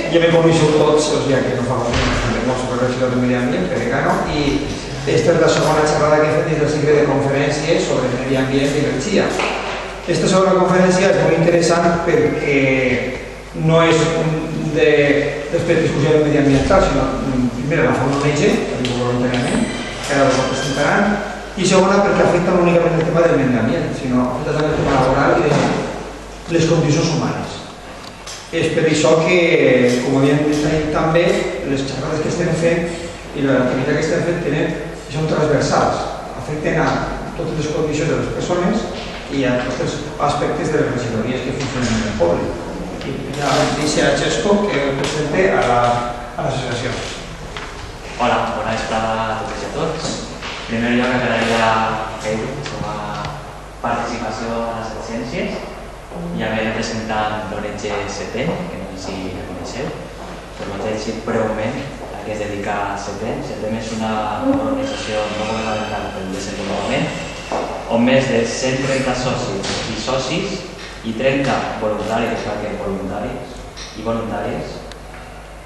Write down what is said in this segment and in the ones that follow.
ja me coneixeu tots, o sigui que no fa molt sobre el regidor de Medi Ambient, Pere Cano, i esta és la segona xerrada que he fet dins del cicle de conferències sobre medi ambient i energia. Esta segona conferència és molt interessant perquè no és després de discussió mediambiental, sinó primera la fa un ONG, que diu voluntàriament, que ara ho presentaran, i segona perquè afecta no únicament el tema del medi ambient, sinó afecta també el tema laboral i de les condicions humanes. És per això que, com havíem dit també, les xerrades que estem fent i l'activitat que estem fent són transversals, afecten a totes les condicions de les persones i a tots els aspectes de les regidories que funcionen en el poble. I ja deixo a Xesco que presente a l'associació. Hola, bona vesprada a totes i a tots. En primer lloc, agrair a Edu la seva participació a les ciències i haver representat l'ONG CETEN, que no sé si la coneixeu, però vaig llegir breument a què es dedica CETEN. CETEN és una organització no governamental pel desenvolupament on més de 130 socis i socis i 30 voluntaris, perquè voluntaris i voluntàries,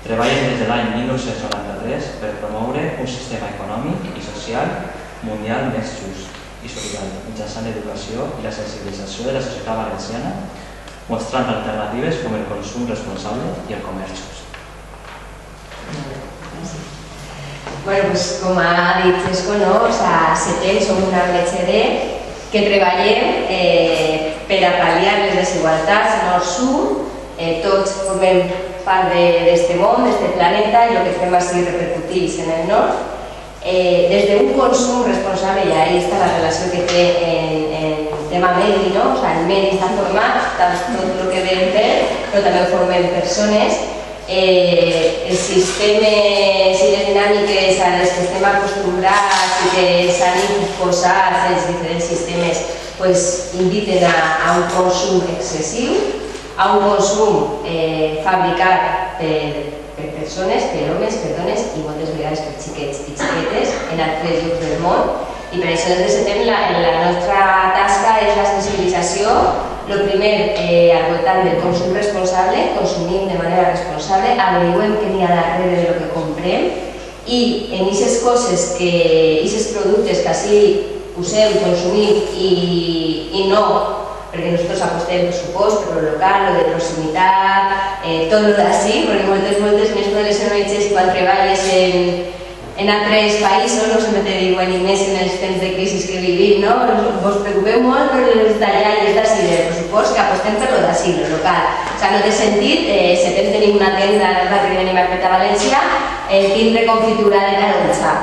treballen des de l'any 1993 per promoure un sistema econòmic i social mundial més just i solidari, mitjançant l'educació i la sensibilització de la societat valenciana, mostrant alternatives com el consum responsable i el comerç just. Bueno, pues, com ha dit Xesco, a CETEN som una ONG que treballem per a pal·liar les desigualtats nord-sud. Tots formem part d'aquest món, d'aquest planeta, i el que fem així repercuteix en el nord. Des d'un consum responsable, i ahí està la relació que té en tema medi, no? O sigui, el medi està format, tot el que vam fer, però també ho formem persones. Els sistemes i les dinàmiques a les que estem acostumbrats i que s'han imposat els diferents sistemes inviten a un consum excessiu, a un consum fabricat per persones, per homes, per dones i moltes vegades per xiquets i xiquetes en altres llocs del món. I per això des de setembre la nostra tasca és la sensibilització. El primer, al voltant del consum responsable, consumim de manera responsable, averiguem què n'hi ha darrere de lo que comprem i en aquestes coses, aquests productes que així usem, consumim i no, perquè nosaltres apostem, per supost, per lo local, lo de proximitat, tot lo d'ací, perquè moltes més de les ONGs quan treballes en altres països, no sempre te diuen, i més en els temps de crisi que vivim, no? Vos preocupeu molt per les d'allà i les d'ací, per supost que apostem per lo d'ací, lo local. O sigui, no té sentit, sempre tenim una tenda que venim a València, tindre confitura de taronja,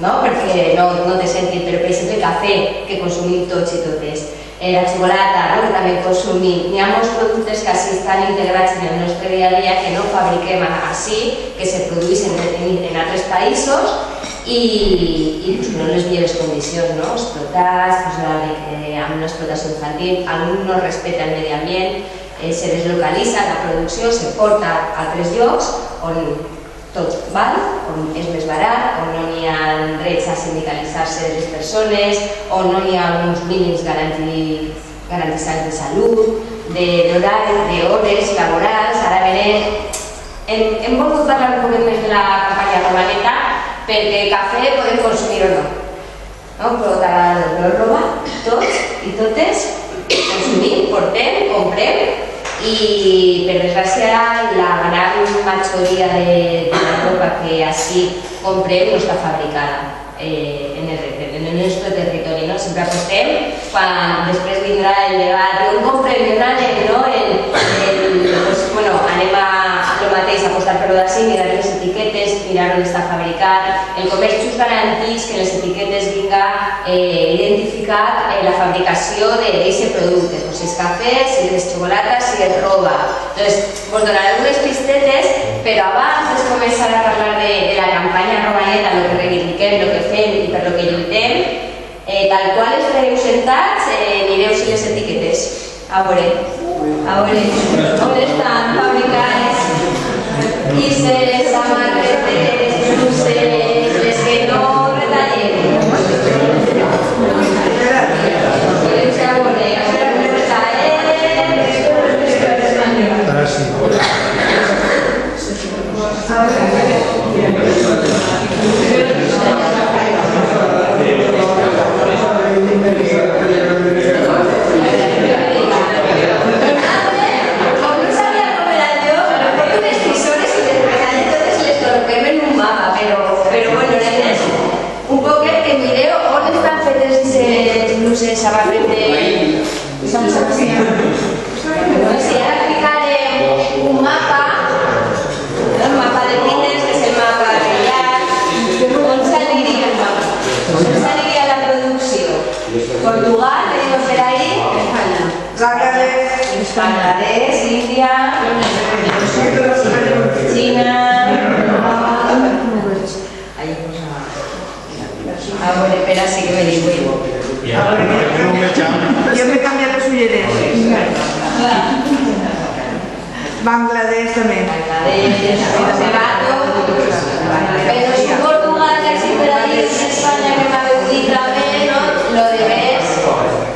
no? Perquè no té sentit, però per exemple cafè, que consumim tots i totes. La xocolata, que també consumim. Hi ha molts productes que així estan integrats en el nostre dia a dia que no fabriquem així, que se produeixen en altres països i no en les millors condicions, explotats, amb una explotació infantil, algun no respecta el medi ambient, se deslocalitza la producció, se porta a altres llocs on tot val, on és més barat, on no hi ha drets a sindicalitzar-se de les persones, on no hi ha uns mínims garantitzats de salut, d'horari, d'hores laborals. Ara hem volgut parlar un poc més de la campanya Romaneta perquè cafè podem consumir o no. Però t'agrada no robar, tots i totes, consumim, portem, comprem, i per desgràcia la gran majoria de la roba que així comprem no està fabricada en el nostre territori. Sempre apostem, quan després vindrà el debat d'on comprem i on anem, anem a el mateix, apostar per l'ací, mirar les etiquetes, mirar on està fabricat. El comerç just garanteix que les etiquetes vinga identificat la fabricació d'aquest producte, si és cafè, si és xocolata, si és roba. Doncs, vos donaré algunes pistetes, però abans de començar a parlar de la campanya Romaneta, el que reivindiquem, el que fem i per el que lluitem, tal qual estareu sentats, mireu si les etiquetes. A veure, on estan fabricades i les samarretes, bruses, les que no retallem. Bangladesh, India, China. Ahora, espera, sí que me digo yo. Yo me cambié los ulleres. Bangladesh también. Bangladesh, pero si Portugal casi por ahí en España que va a venir también, ¿no? Lo de ves,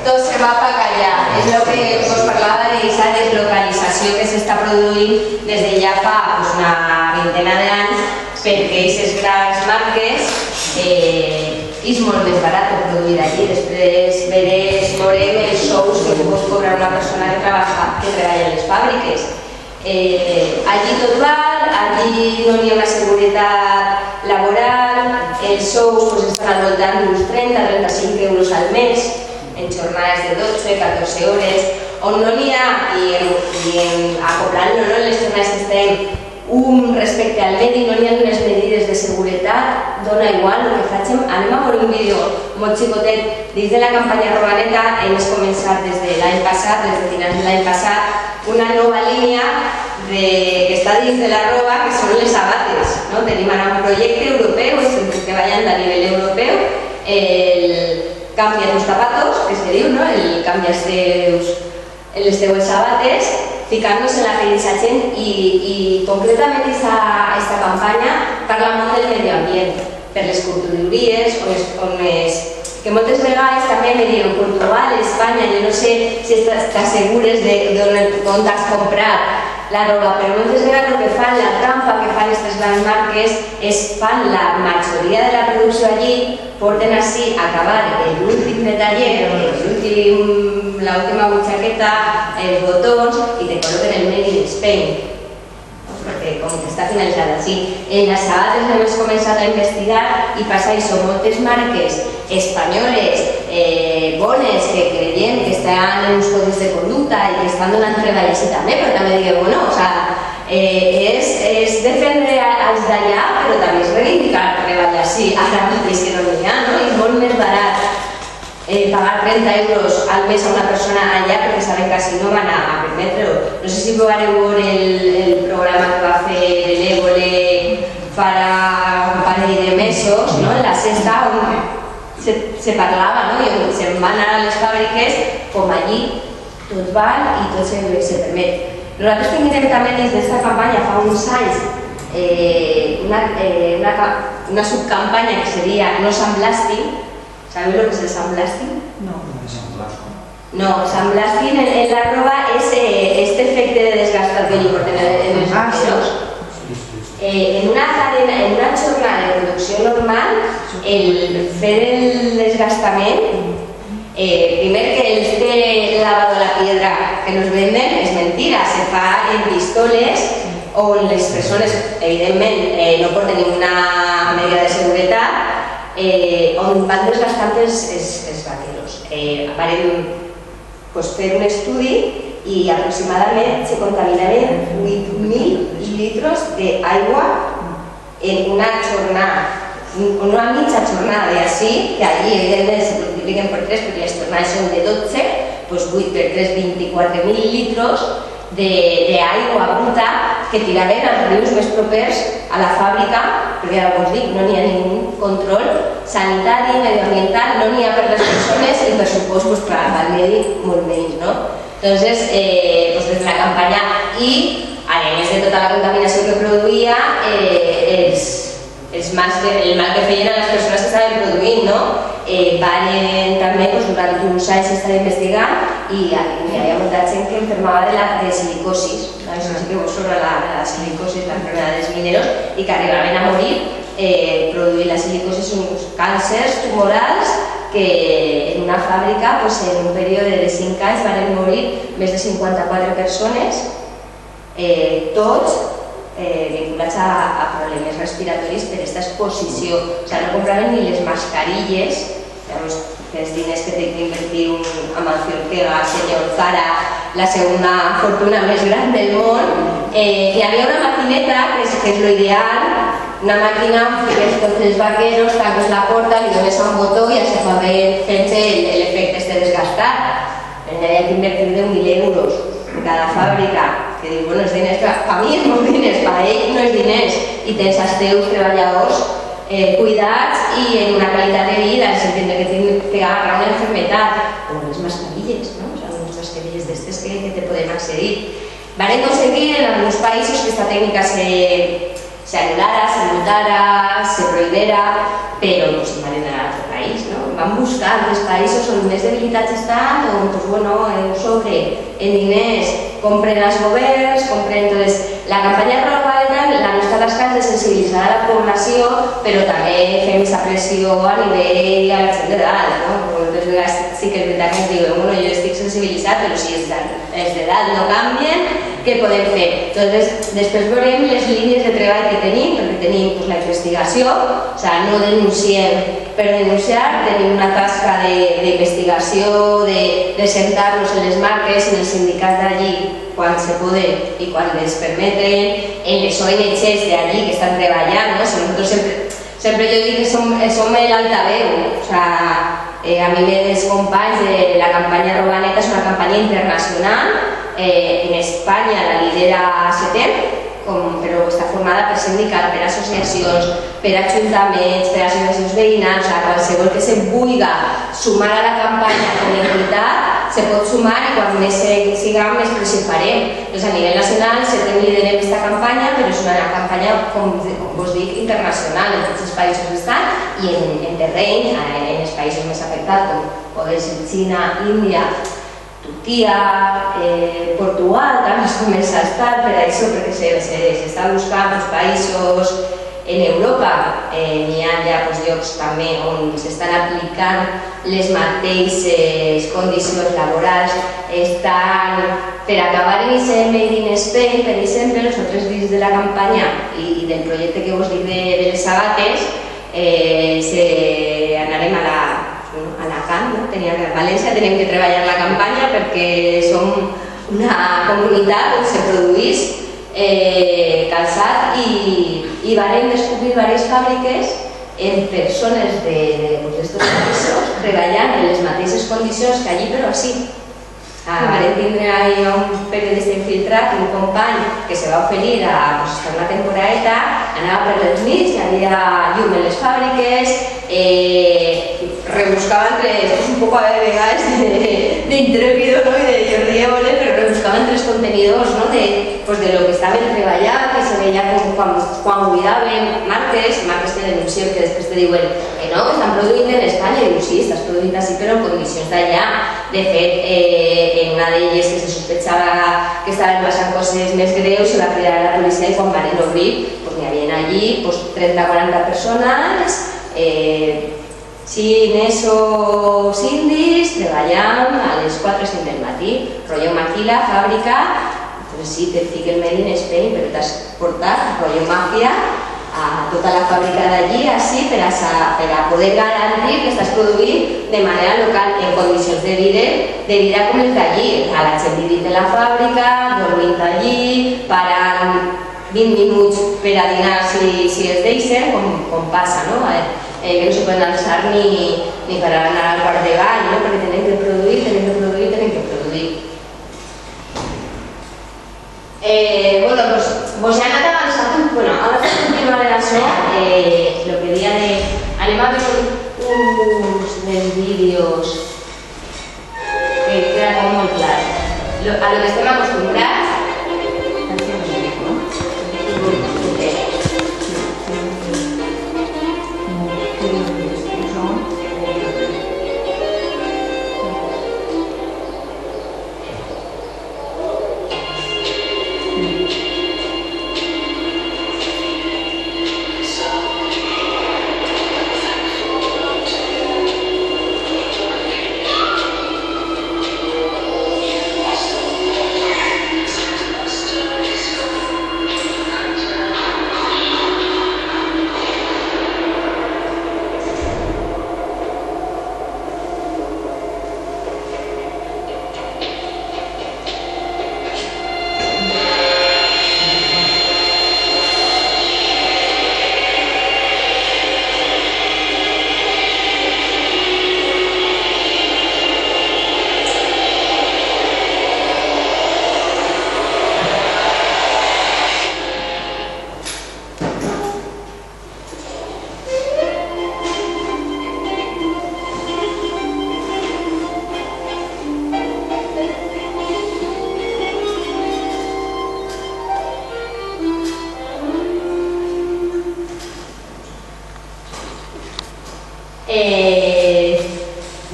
todo se va para callar. És el que us parlava d'aquesta deslocalització que s'està produint des de ja fa una vintena d'anys, perquè aquestes grans marques és molt més barat produir allí. Després veurem els sous que pot cobrar una persona que treballa a les fàbriques. Allí tot val, allí no hi ha una seguretat laboral, els sous estan al voltant d'uns 30-35 euros al mes, en jornades de 12-14 hores, on no n'hi ha, i acoplant-lo en les jornades que estem, respecte al medi, no n'hi ha unes medides de seguretat, dona igual, el que facem, anem a veure un vídeo molt xicotet. Dins de la campanya Robaneta hem començat des de l'any passat, des de finals de l'any passat, una nova línia que està dins de la roba, que són les sabates. Tenim ara un projecte europeu, estem treballant a nivell europeu, Cambia tus zapatos, que se diu, no? El canvies les teues sabates, ficant-nos en la pell de la gent i concretament aquesta campanya parla molt del medi ambient, per les cultureries, que moltes vegades també me diuen Portugal, Espanya, jo no sé si estàs segures d'on has comprat la roba, però moltes vegades el que fan, la trampa que fan aquestes grans marques és fan la majoria de la producció allí, porten així a acabar l'últim detaller, l'última butxaqueta, els botons i te col·loquen el made in Spain, perquè com que està finalitzat així. En les sabates hem començat a investigar i passa això, moltes marques espanyoles bones que creiem que estan en uns codis de conducta i que estan donant treball així també, però també diguem, bueno, és defendre els d'allà, però també és reivindicar treball així, ara mateix que no n'hi ha, no? És molt més barat pagar 30 euros al mes a una persona allà perquè saben que si no van a permetre-ho. No sé si vareu veure el programa que va fer l'Évole farà un parell de mesos, en la sexta, on se parlava, i se'n van anar a les fàbriques, com allí tot val i tot se permet. Nosaltres tenim també dins d'aquesta campanya fa uns anys una subcampanya que seria No Sandblasting. ¿Sabéis lo que es el sandblasting? No. No, sandblasting en la roba es este efecto de desgastar que por tener en los vaqueros. En una jornada de producción normal, el fer el desgastament, primer que este lavado a la piedra que nos venden es mentira, se fa en pistoles on les persones, evidentment, no porten ninguna medida de seguretat, on van desgastant els vaqueros. Vam fer un estudi i aproximadament se contaminaven 8.000 litros d'aigua en una jornada, una mitja jornada d'ací, que allí evidentment se multipliquen per 3 perquè les jornades són de 12, doncs 8 per 3, 24.000 litros d'aigua bruta que tiraven als rius més propers a la fàbrica, perquè ara us dic, no n'hi ha ningú control sanitari, medioambiental, no n'hi ha per les persones i per supost, clar, al medi molt menys, no? Entonces, des de la campanya i, a més de tota la contaminació que produïa, el mal que feien a les persones que estaven produint, no? Varen també, durant uns anys estar investigant i hi havia molta gent que enfermava de silicosis, això sí que vos sobre la silicosis, l'enfermedad dels mineros, i que arribaven a morir produint la silicosis uns càncers tumorals que en una fàbrica en un període de 5 anys van morir més de 54 persones, tots vinculats a problemes respiratoris per aquesta exposició. O sigui, no compraven ni les mascarilles, els diners que té que invertir un Amancio Ortega, el senyor Zara, la segona fortuna més gran del món. Hi havia una maquineta, que és l'ideal, una màquina on fiques tots els vaqueros, tanques la porta, li dones a un botó i això fa fent l'efecte desgastat. Hi havia que invertir 10.000 euros en cada fàbrica, que diu, bueno, els diners per mi és molts diners, per ell no és diners, i tens els teus treballadors cuidats i en una qualitat de vida, s'entén que tenen que agarrar una enfermedad, o les mascarilles, no? O sigui, unes mascarilles d'estes que te poden accedir. Van aconseguir en alguns països que aquesta tècnica se anulara, se multara, se prohibera, però no se'n van anar a altre país, no? Van buscar altres països on més debilitats estan, on, sobre, en diners, compren els governs, compren... La campanya Roba la nostra tasca és de sensibilitzar a la població, però també fem aquesta pressió a nivell a la gent d'edat, no? Moltes vegades sí que és veritat que ens diuen, bueno, jo estic sensibilitzat, però si els d'edat no canvien, què podem fer? Entonces, després veurem les línies de treball que tenim, perquè tenim la investigació, o sigui, no denunciem per denunciar, tenim una tasca d'investigació, de sentar-nos en les marques, en els sindicats d'allí, quan se poden i quan les permeten, en les ONGs d'allí que estan treballant, no? Nosaltres sempre jo dic que som l'altaveu, o sigui, a mi els companys de la campanya Robaneta és una campanya internacional, en Espanya la lidera CETEM, però està formada per sindicats, per associacions, per ajuntaments, per associacions veïnals, qualsevol que se vulgui sumar a la campanya com a entitat se pot sumar i quan més siguem més participarem. A nivell nacional CETEM liderem aquesta campanya, però és una campanya, com vos dic, internacional en tots els països d'estat i en terreny, en els països més afectats, com poden ser Xina, Índia, Turquia, Portugal, també es comença a estar per això, perquè s'està buscant els països en Europa. N'hi ha ja llocs també on s'estan aplicant les mateixes condicions laborals. Per acabar en aquest Made in Spain, per exemple, nosaltres dins de la campanya i del projecte que vos dic de les sabates, anarem a Alacant, a València tenim que treballar la campanya perquè som una comunitat on se produís calçat i vam descobrir diverses fàbriques en persones d'estos països treballant en les mateixes condicions que allí, però així. Vam tindre un periodista infiltrat, un company que se va oferir a estar una temporadeta, anava per les nits, hi havia llum en les fàbriques, rebuscava entre, un poc a vegades d'intrépido i de Jordi Évole, però rebuscava entre els contenidors de lo que estaven treballant, que se veia quan cuidaven marques que denuncien, que després te diuen que no, que estan produint en Espanya, i diu sí, estàs produint així però en condicions d'allà. De fet, en una d'elles que se sospechava que estaven passant coses més greus, se va cridar a la policia i quan van obrir n'hi havia allí 30-40 persones, xinesos indis, treballant a les 4 o 5 del matí, rotllo maquila, fàbrica, sí, te fica el Made in Spain, però t'has portat rotllo mafia a tota la fàbrica d'allí, així, per a poder garantir que estàs produint de manera local, en condicions de vida com les d'allí. A la gent vivint de la fàbrica, dormint allí, parant 20 minuts per a dinar si es deixen, com passa, no? Que no se poden alçar ni per anar al quart de bany, perquè tenen que produir. Bueno, doncs ja he anat avançant, ara per continuar en això, el que dia de... Anem a veure uns dels vídeos que queda com molt clar. A lo que estem acostumbrats...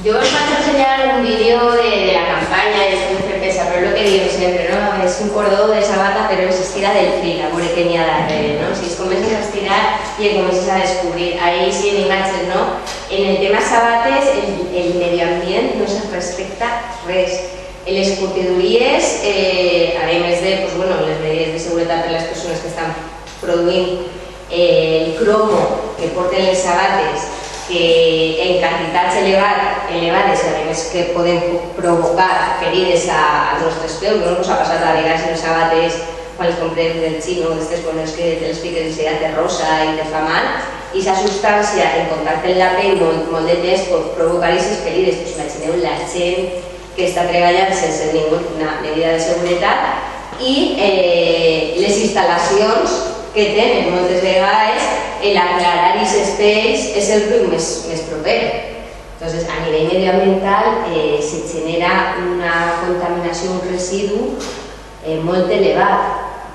Yo os voy a enseñar un vídeo de la campaña de Estudio Certeza, pero es lo que digo siempre, ¿no? Es un cordó de sabata, pero es estira del fil, la que n'hi ha darrere, ¿no? Si es comences a estirar y comences a descubrir, ahí sí enganches, ¿no? En el tema sabates, el medio ambiente no se respecta res. Les curtidories, a més de les medides de seguretat de les persones que estan produint el cromo que porten les sabates, que en quantitats elevades, a més que poden provocar ferides als nostres peus, no ens ha passat a vegades en les sabates quan les comprem del xino, d'aquestes coses que te les piques i te rosa i te fa mal, i aquesta substància en contacte amb la pell molt de temps pot provocar aquestes ferides. Imagineu la gent que està treballant sense ninguna medida de seguretat i les instal·lacions que tenen moltes vegades l'aclarar aquests espais és el riu més proper. Entonces, a nivell medioambiental se genera una contaminació, un residu molt elevat.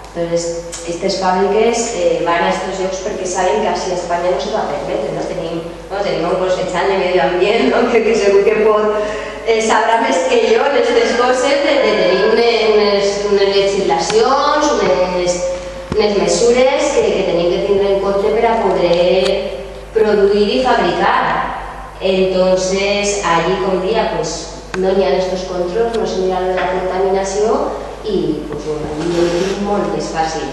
Entonces, aquestes fàbriques van a aquests llocs perquè saben que així a Espanya no se va permetre. Tenim un consellera de Medi Ambient que segur que pot sabrà més que jo en aquestes coses de tenir unes legislacions, unes mesures que tenim que tindre en compte per a poder produir i fabricar. Entonces, allí, com dia, no hi ha aquests controls, no se mira la contaminació i allí és molt més fàcil.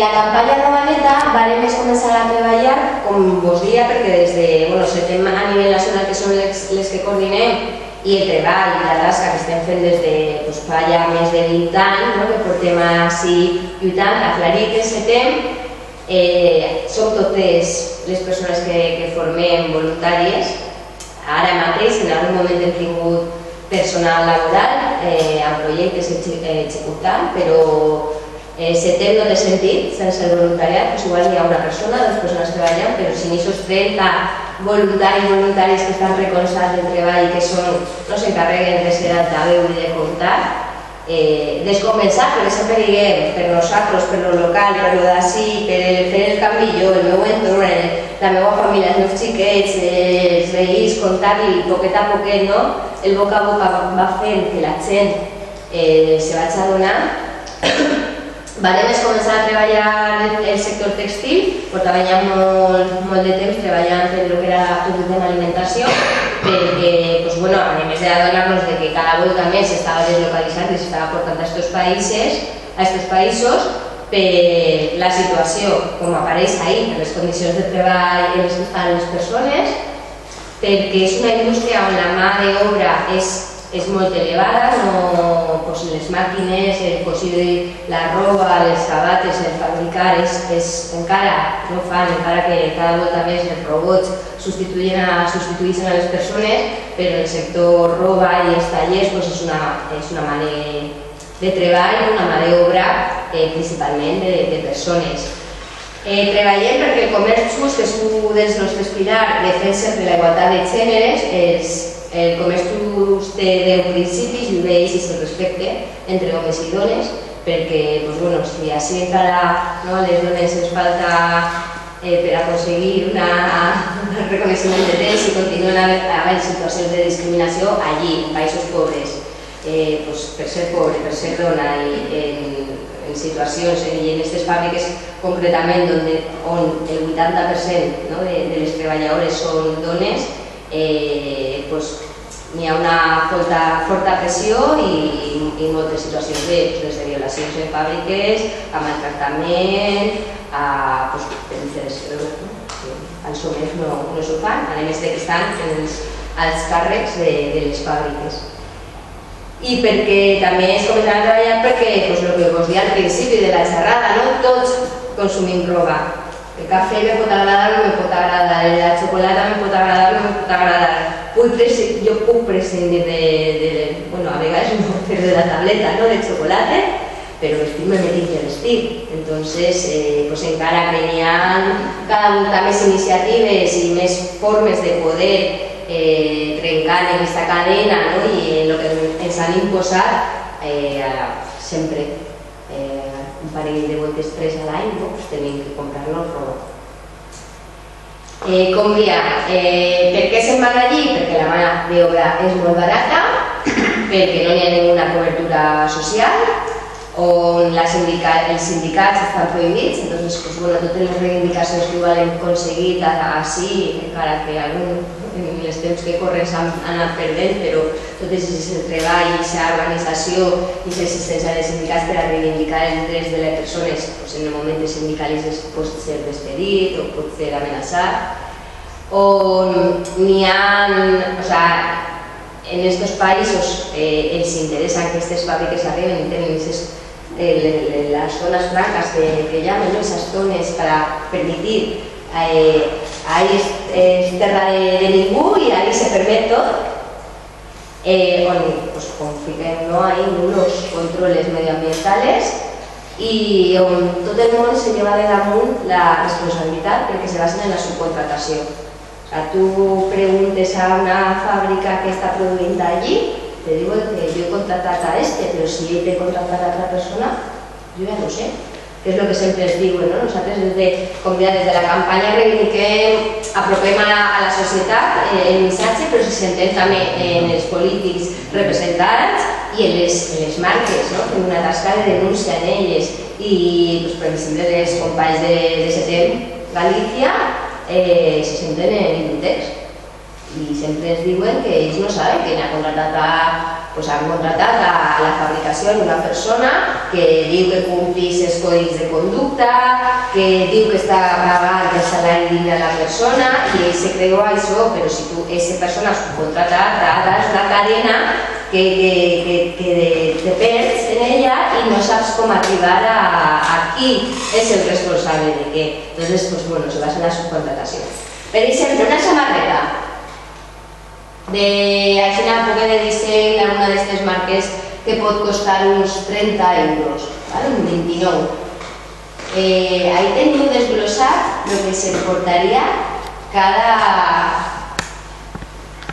La campanya Nova Neta vam començar a treballar, com vos dia, perquè des de setem a nivell nacional, que són les que coordinem, i el treball i la tasca que estem fent des de fa ja més de 20 anys, que portem així lluitant, aclarir que setem, som totes les persones que formem voluntàries. Ara mateix, en algun moment hem tingut personal laboral amb projectes executant, però setem no té sentit sense el voluntariat, igual hi ha una persona, dues persones treballant, però si n'hi sos 30 voluntaris que estan recolzats del treball i que no s'encarreguen de ser altaveu i de comptar, descomençar, perquè sempre diguem, per nosaltres, per lo local, per lo d'ací, per fer el canvi jo, el meu entorn, la meva família, els meus xiquets, els veïns, contar-li poquet a poquet, el boca a boca va fent que la gent se vaig adonar. Vam començar a treballar el sector textil, portava ja molt de temps treballant en el que era tot el tema alimentació, perquè, a més d'adonar-nos que cada volta més s'estava deslocalitzant i s'estava portant a aquests països, per la situació com apareix ahí, per les condicions de treball en les que estan les persones, perquè és una indústria on la mà d'obra és molt elevada, les màquines, la roba, les sabates, el fabricar, encara no fan, encara que cada volta més els robots substitueixen a les persones, però el sector roba i els tallers és una mà de treball, una mà d'obra principalment de persones. Treballem perquè el comerç just és un dels nostres pilars, defensa sempre la igualtat de gèneres. El comerç just té 10 principis i un d'ells és el respecte entre homes i dones, perquè si així encara a les dones ens falta per aconseguir un reconeixement de drets i continuen havent situacions de discriminació allí, en països pobres, per ser pobre, per ser dona en situacions i en aquestes fàbriques concretament on el 80% de les treballadores són dones, n'hi ha una forta pressió i moltes situacions des de violacions en fàbriques, a maltractament, els homes no s'ho fan, a més que estan als càrrecs de les fàbriques. I perquè també es començarà a treballar perquè, el que vos deia al principi de la xerrada, tots consumim roba. El cafè me pot agradar o no me pot agradar, la xocolata me pot agradar o no me pot agradar. Jo puc prescindir a vegades no fer de la tableta de xocolata, però vestir-me me tinc que vestir. Entonces, encara que n'hi ha cada volta més iniciatives i més formes de poder trencar en aquesta cadena i en el que ens han imposat, sempre un parell de voltes 3 a l'any tenim que comprar-nos roba. Com dia, per què se'n van allí? Perquè la mà d'obra és molt barata, perquè no hi ha ninguna cobertura social, on els sindicats estan prohibits, entonces, pues, bueno, totes les reivindicacions que igual hem aconseguit així, encara que en els temps que corren s'han anat perdent, però tot aquest treball, aquesta organització i l'existència de sindicats per a reivindicar els drets de les persones, pues, en el moment de sindicalistes pot ser despedit o pot ser amenaçat, on n'hi ha, o sea, en aquests països els interessa que aquestes fàbriques arriben i tenen les zones francas que llamen, esas zones para permitir, ahí es terra de ningú i ahí se permet tot, on fiquem ahí unos controles medioambientales i on tot el món se lleva de damunt la responsabilitat perquè se basen en la subcontratació. O sea, tú preguntes a una fábrica que está produciendo allí, te digo que yo he contratado a este, pero si he de contratar a otra persona, yo ya no sé. Que es lo que siempre les digo, ¿no? Nosotros desde la campaña reivindiquem, apropem a la societat el missatge, però se senten també en els polítics representats i en les marques, no? Fem una tasca de denúncia en elles. I, per exemple, els companys de SETEM Galícia se senten en Inditex i sempre ens diuen que ells no saben que han contratat a la fabricació d'una persona que diu que complís els codis de conducta, que diu que està pagant el salari digne a la persona i ells se creu això, però si tu aquesta persona subcontratada és una cadena que te perds en ella i no saps com arribar a qui és el responsable de què. Entonces, pues bueno, se basa en la subcontratació. Per exemple, una samarreta així de disseny d'alguna d'aquestes marques que pot costar uns 30 euros, un 29. Ahí teniu desglosat el que s'emportaria cada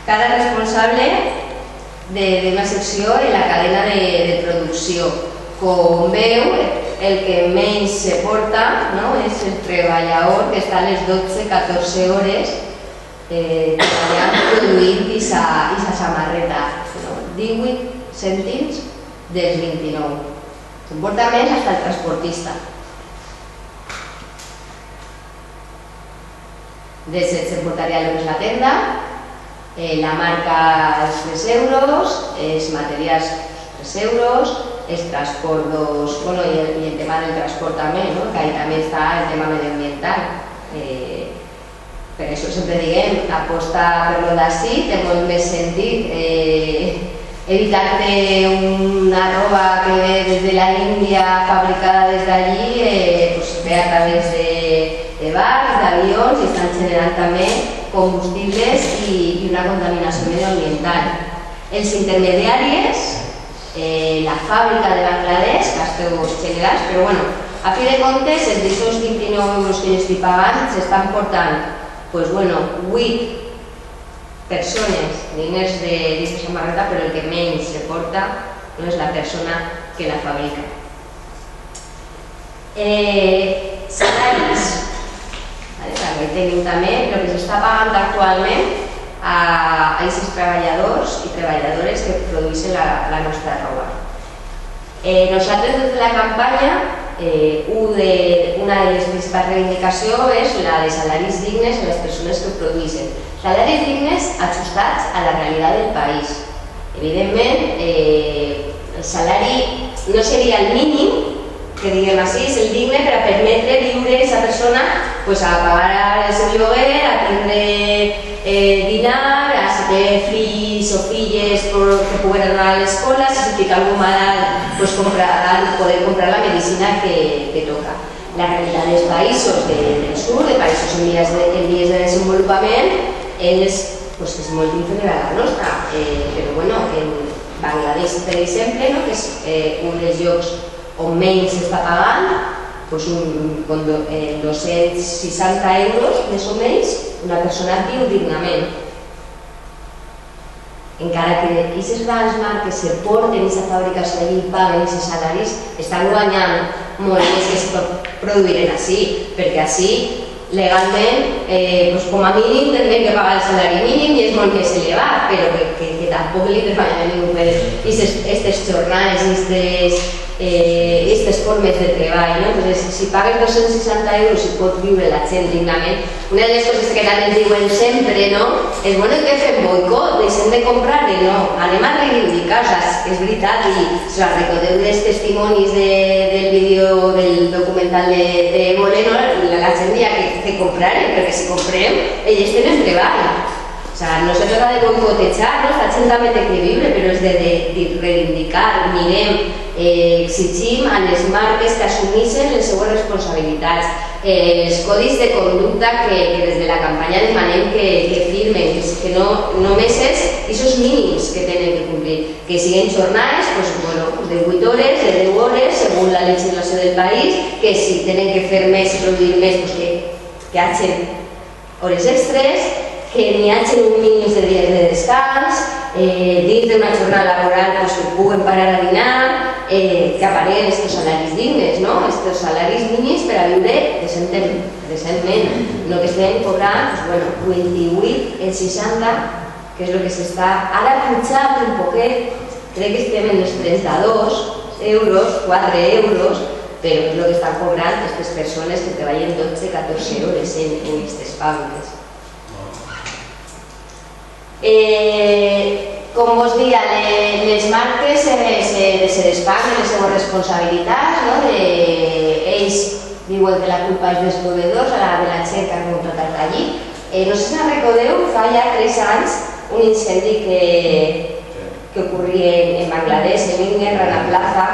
responsable d'una secció en la cadena de producció. Com veu, el que menys se porta és el treballador que està a les 12-14 hores treballant produint aquesta samarreta. 18 cèntims dels 29. Se'n porta més fins el transportista. De 7 se'n portaria el que és la tenda, la marca els 3 euros, els materials 3 euros, els transports, i el tema del transport també, que ahí també està el tema medioambiental. Per això sempre diguem, aposta per lo d'ací té molt més sentit evitar-te una roba que ve des de la Índia fabricada des d'allí, ve a través de barcs, d'avions i estan generant també combustibles i una contaminació medioambiental. Els intermediaris, la fàbrica de Bangladesh, gastos generals, però bueno, a fi de comptes, els d'aquests 29 euros que jo estic pagant s'estan portant 8 persones diners d'aquesta samarreta, però el que menys se porta no és la persona que la fabrica. Salaris. Aquí tenim també el que s'està pagant actualment a aquests treballadors i treballadores que produeixen la nostra roba. Nosaltres des de la campanya, una de les principals reivindicacions és la de salaris dignes a les persones que produeixen. Salaris dignes ajustats a la realitat del país. Evidentment, el salari no seria el mínim, que diguem així, és el digne per a permetre viure a aquesta persona a pagar el seu lloguer, a tindre dinar, a saber fills o filles que puguen anar a l'escola, si fica algú malalt, poder comprar la medicina que toca. La realitat dels països del sud, de països en vies de desenvolupament, és molt inferior a la nostra. Però bueno, en Bangladesh, per exemple, que és un dels llocs on menys s'està pagant, con 260 euros més o menys, una persona viu dignament. Encara que aquestes grans marques se porten aquesta fabricació allí i paguen aquests salaris, estan guanyant molt més que si produïren així, perquè així legalment, com a mínim tindrem que pagar el salari mínim i és molt més elevat, però que tampoc li treballen a ningú per aquestes jornades i aquestes formes de treball. Entonces, si pagues 260 euros i pot viure la gent dignament, una de les coses que també ens diuen sempre és bueno que fem boicot, deixem de comprar i no, anem a reivindicar, és veritat, i recordeu dels testimonis del vídeo del documental de Boleno, la gent dia que comprarem, perquè si comprem, ells tenen treball. O sea, no se trata de boicotejar, esta gent també té que viure, però és de reivindicar, mirem, exigim a les marques que assumeixen les seues responsabilitats, els codis de conducta que des de la campanya demanem que firmen, que només és aquests mínims que tenen que complir, que siguin jornades de 8 hores, de 10 hores, segons la legislació del país, que si tenen que fer més i produir més, que hagin hores extres, que n'hi hagi un mínim de dies de descans, dins d'una jornada laboral que puguen parar a dinar, que apareguen aquests salaris dignes, aquests salaris mínims per a viure decentment, no que estem cobrant 28, el 60, que és el que s'està ara pujant un poquet, crec que estem en els 32 euros, 4 euros, però és el que estan cobrant aquestes persones que treballen 12-14 hores en aquestes fàbriques. Com vos dia, les marques se desfan de les seves responsabilitats, ells diuen que la culpa és dels proveïdors, de la gent que ha contratat allí. No sé si me'n recordeu, fa ja 3 anys, un incendi que ocorria en Bangladesh, en Inger, a la plaza.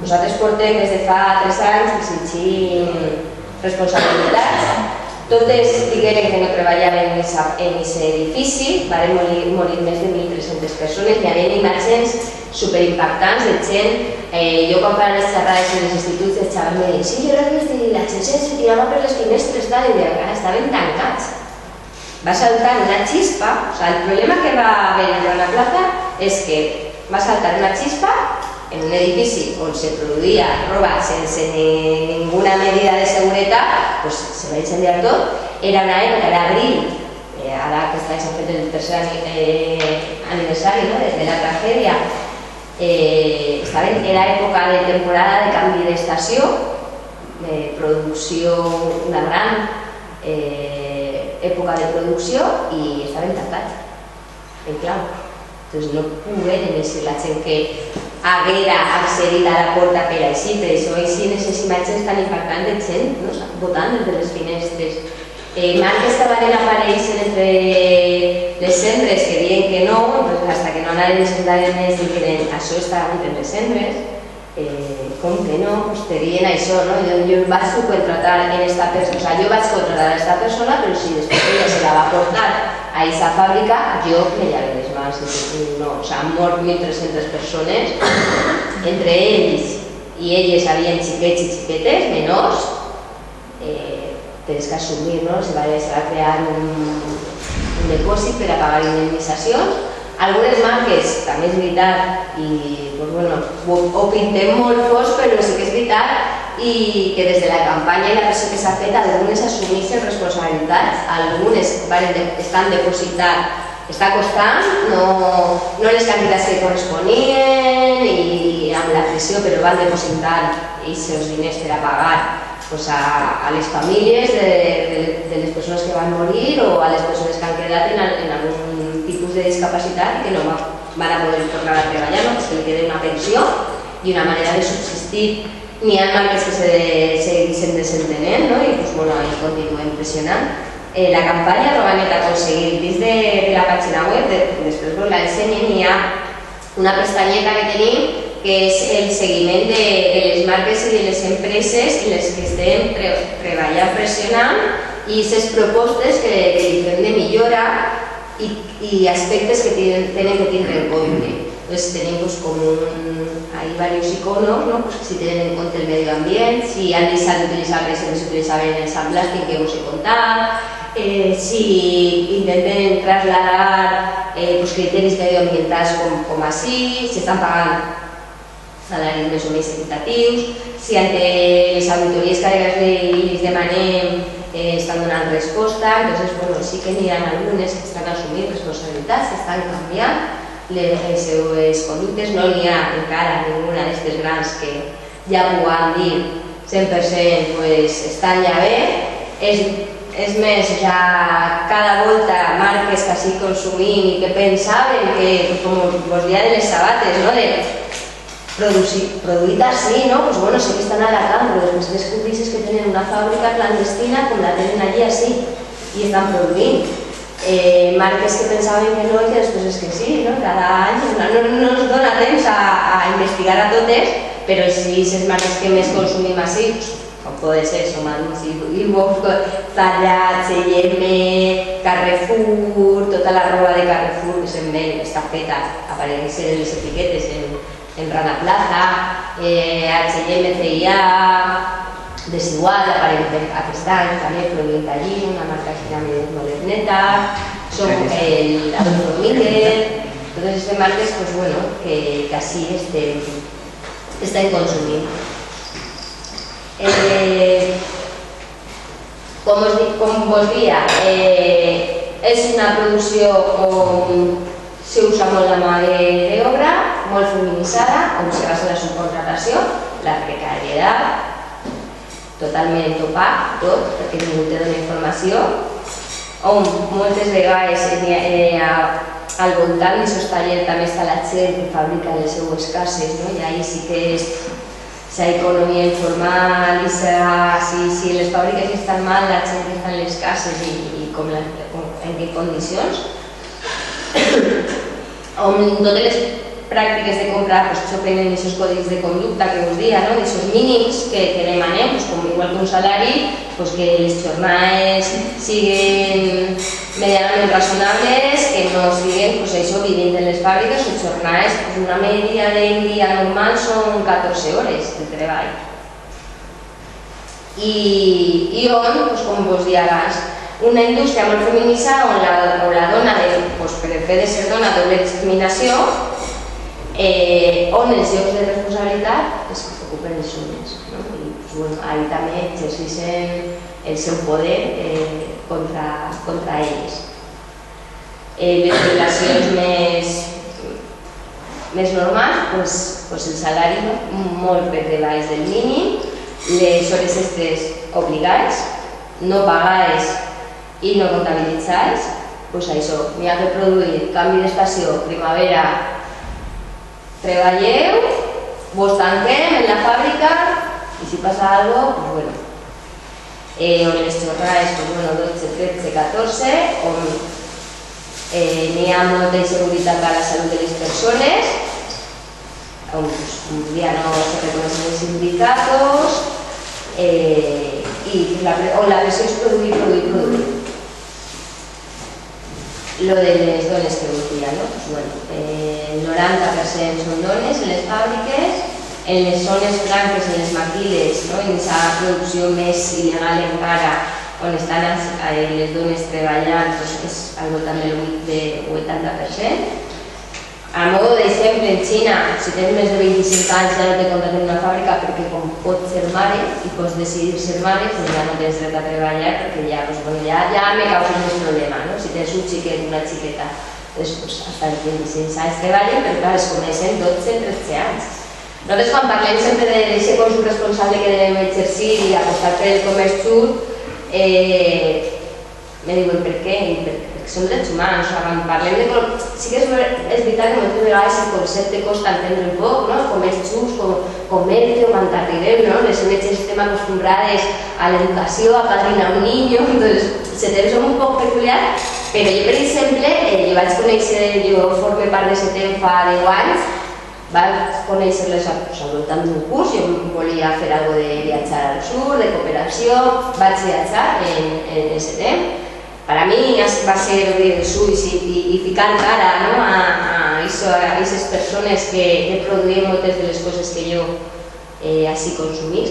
Nosaltres portem des de fa 3 anys exigint responsabilitats. Totes digueren que no treballaven en aquest edifici, van morir més de 1.300 persones, hi havia imatges superimpactants de gent. Jo quan fan les xerrades en els instituts els xavals me diuen sí, jo crec que la gent se tirava per les finestres i estaven tancats. Va saltar una xispa, el problema que va haver en la plaza és que va saltar una xispa en un edifici on se produïa roba sense ninguna medida de seguretat, se va incendiar tot. Era una època d'abril, ara que s'ha fet el tercer aniversari de la tragèdia, era època de temporada de canvi d'estació, de producció, una gran època de producció, i estaven tancats, en clau. Entonces no pogueren ser la gent que haguera accedit a la porta per així, per això així aquestes imatges tan impactants de gent votant des de les finestres. Marques que van aparèixer entre les cendres que diuen que no, fins que no anaven desenvolupant més i que això estava entre les cendres, com que no, tenien això, jo vaig contratar a aquesta persona, jo vaig contratar a aquesta persona, però si després ella se la va portar a aquesta fàbrica, jo me llevaré les mans, han mort 1.300 persones, entre ells i elles havien xiquets i xiquetes menors, tens que assumir, se va crear un depòsit per a pagar indemnitzacions. Algunes marques, també és veritat, i ho pintem molt fos, però sí que és veritat i que des de la campanya i la pressió que s'ha fet, algunes assumeixen responsabilitats, algunes estan depositant, està costant, no les quantitats que corresponien i amb la pressió, però van depositant aquests diners per a pagar a les famílies de les persones que van morir o a les persones que han quedat en algun tipus de discapacitat i que no van a poder tornar a treballar, que li queda una pensió i una manera de subsistir. N'hi ha marques que se segueixen desentenent i continuen pressionant. La campanya no van aconseguir dins de la pàgina web, després vos l'ensenyen, hi ha una pestanyeta que tenim que és el seguiment de les marques i de les empreses en les que estem treballant, pressionant i aquestes propostes que li fem de millora i aspectes que tenen que tindre en compte. Tenim com diversos iconos, si tenen en compte el medi ambient, si han deixat d'utilitzar res que s'utilitzaven els plàstic que us he contat, si intenten trasladar criteris medioambientals com així, si estan pagant salaris més o menys equitatius, si ante les auditories que a vegades li demanem estan donen resposta. Entonces, bueno, sí que n'hi ha algunes que estan assumint responsabilitats, que estan canviant les seues conductes. No n'hi ha encara ninguna d'aquestes grans que ja puguem dir 100% pues, estan ja bé. És més, ja cada volta marques que així consumint i que pensaven que, com vos dia de les sabates, no? De produït així, no? Pues bueno, sí que estan alargant, però després descobreixes que tenen una fàbrica clandestina com la tenen allí així i estan produint. Marques que pensaven que no i que després és que sí, no? Cada any no ens dona temps a investigar a totes, però sí, les marques que més consumim així, com pot ser Somans, Ilbof, Zara, H&M, Carrefour, tota la roba de Carrefour que se'n ve, està feta, apareixen les etiquetes en Rana Plaza, H&M, CIA, Desigual, apareix aquest any, també produint allí, una marca més moderneta, som el Adolfo Domínguez, totes aquestes marques pues, bueno, que així estan consumint. Com vos dia, és una producció on s'usa molt la mà d'obra, molt feminitzada, on se basa la subcontratació, la precarietat, totalment opac, tot, perquè ningú te dona informació, on moltes vegades al voltant d'aquests tallers també està la gent que fabrica les seues cases, no? I ahí sí que és la economia informal, i si les fàbriques estan mal, la gent que està en les cases i en què condicions. On totes les pràctiques de compra s'openen aquests codis de conducta que us dia, aquests mínims que demanem, com igual que un salari, que les jornades siguin medianament razonables, que no siguin vivint en les fàbriques o jornades, una media d'un dia normal són 14 hores de treball. I on, com vos dia abans, una indústria molt feminitzada on la dona, per fet de ser dona, doble discriminació, on els llocs de responsabilitat és que s'ocupen els homes. Ahí també exerceixen el seu poder contra ells. Les relacions més normals, el salari molt per debaix del mínim, les hores extres obligades, no pagades i no comptabilitzades, això, n'hi ha que produir canvi d'estació, primavera, treballeu, vos tanquem en la fàbrica i si passa alguna cosa, bueno. On les jornades, 12, 13, 14, on n'hi ha molta inseguretat a la salut de les persones, on un dia no se reconeixen els sindicatos i on la pressió és produir. Lo de les dones que us dia, el 90% són dones en les fàbriques, en les zones franques, en les maquiles, en aquesta producció més il·legal encara, on estan les dones treballant, és al voltant del 80%. A modo d'exemple, en Xina, si tens més de 25 anys ja no te contraten en una fàbrica perquè com pots ser mare i pots decidir ser mare, ja no tens dret a treballar perquè ja me causa més problema. Si tens un xiquet, una xiqueta, fins als 25 anys treballen, però clar, es coneixen 12-13 anys. Nosaltres quan parlem sempre d'aquest consum responsable que devem exercir i apostar per el comerç just, me diuen per què? Perquè són drets humans. Quan parlem de... Sí que és veritat que moltes vegades el concepte costa entendre un poc, comerç just, comercio, quan arribem, les ONGs estem acostumbrades a l'educació, a padrinar un niño, se té un poc peculiar, però jo, per exemple, jo vaig conèixer, jo formé part de CETEM fa 10 anys, vaig conèixer-les al voltant d'un curs, jo volia fer alguna cosa de viatjar al sud, de cooperació, vaig viatjar en CETEM. Per a mi va ser obrir els ulls i ficar cara a aquestes persones que produïen moltes de les coses que jo així consumís.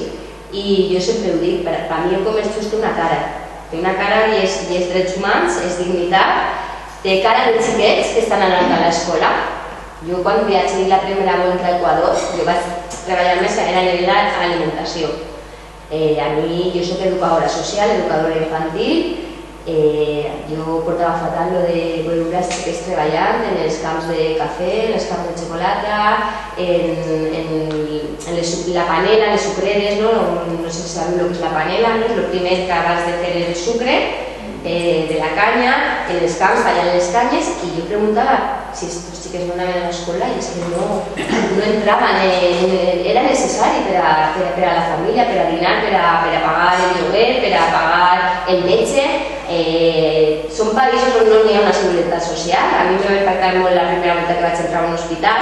I jo sempre ho dic, per a mi el comerç just té una cara. Té una cara i és drets humans, és dignitat, té cara de xiquets que estan anant a l'escola. Jo quan viatgé la primera volta a Equador, jo vaig treballar més en el nivell d'alimentació. A mi, jo soc educadora social, educadora infantil, Jo portava fatal lo de veure els xiquets treballant en els camps de cafè, en els camps de xocolata, en la panela, les sucreres, no sé si sabeu el que és la panela, és el primer que abans de fer el sucre de la canya, en els camps tallant les canyes, i jo preguntava si els xiquets no anaven a l'escola i és que no entraven, era necessari per a la família, per a dinar, per a pagar el lloguer, per a pagar el metge. Són països on no hi ha una seguretat social. A mi em va impactar molt la primera volta que vaig entrar a un hospital.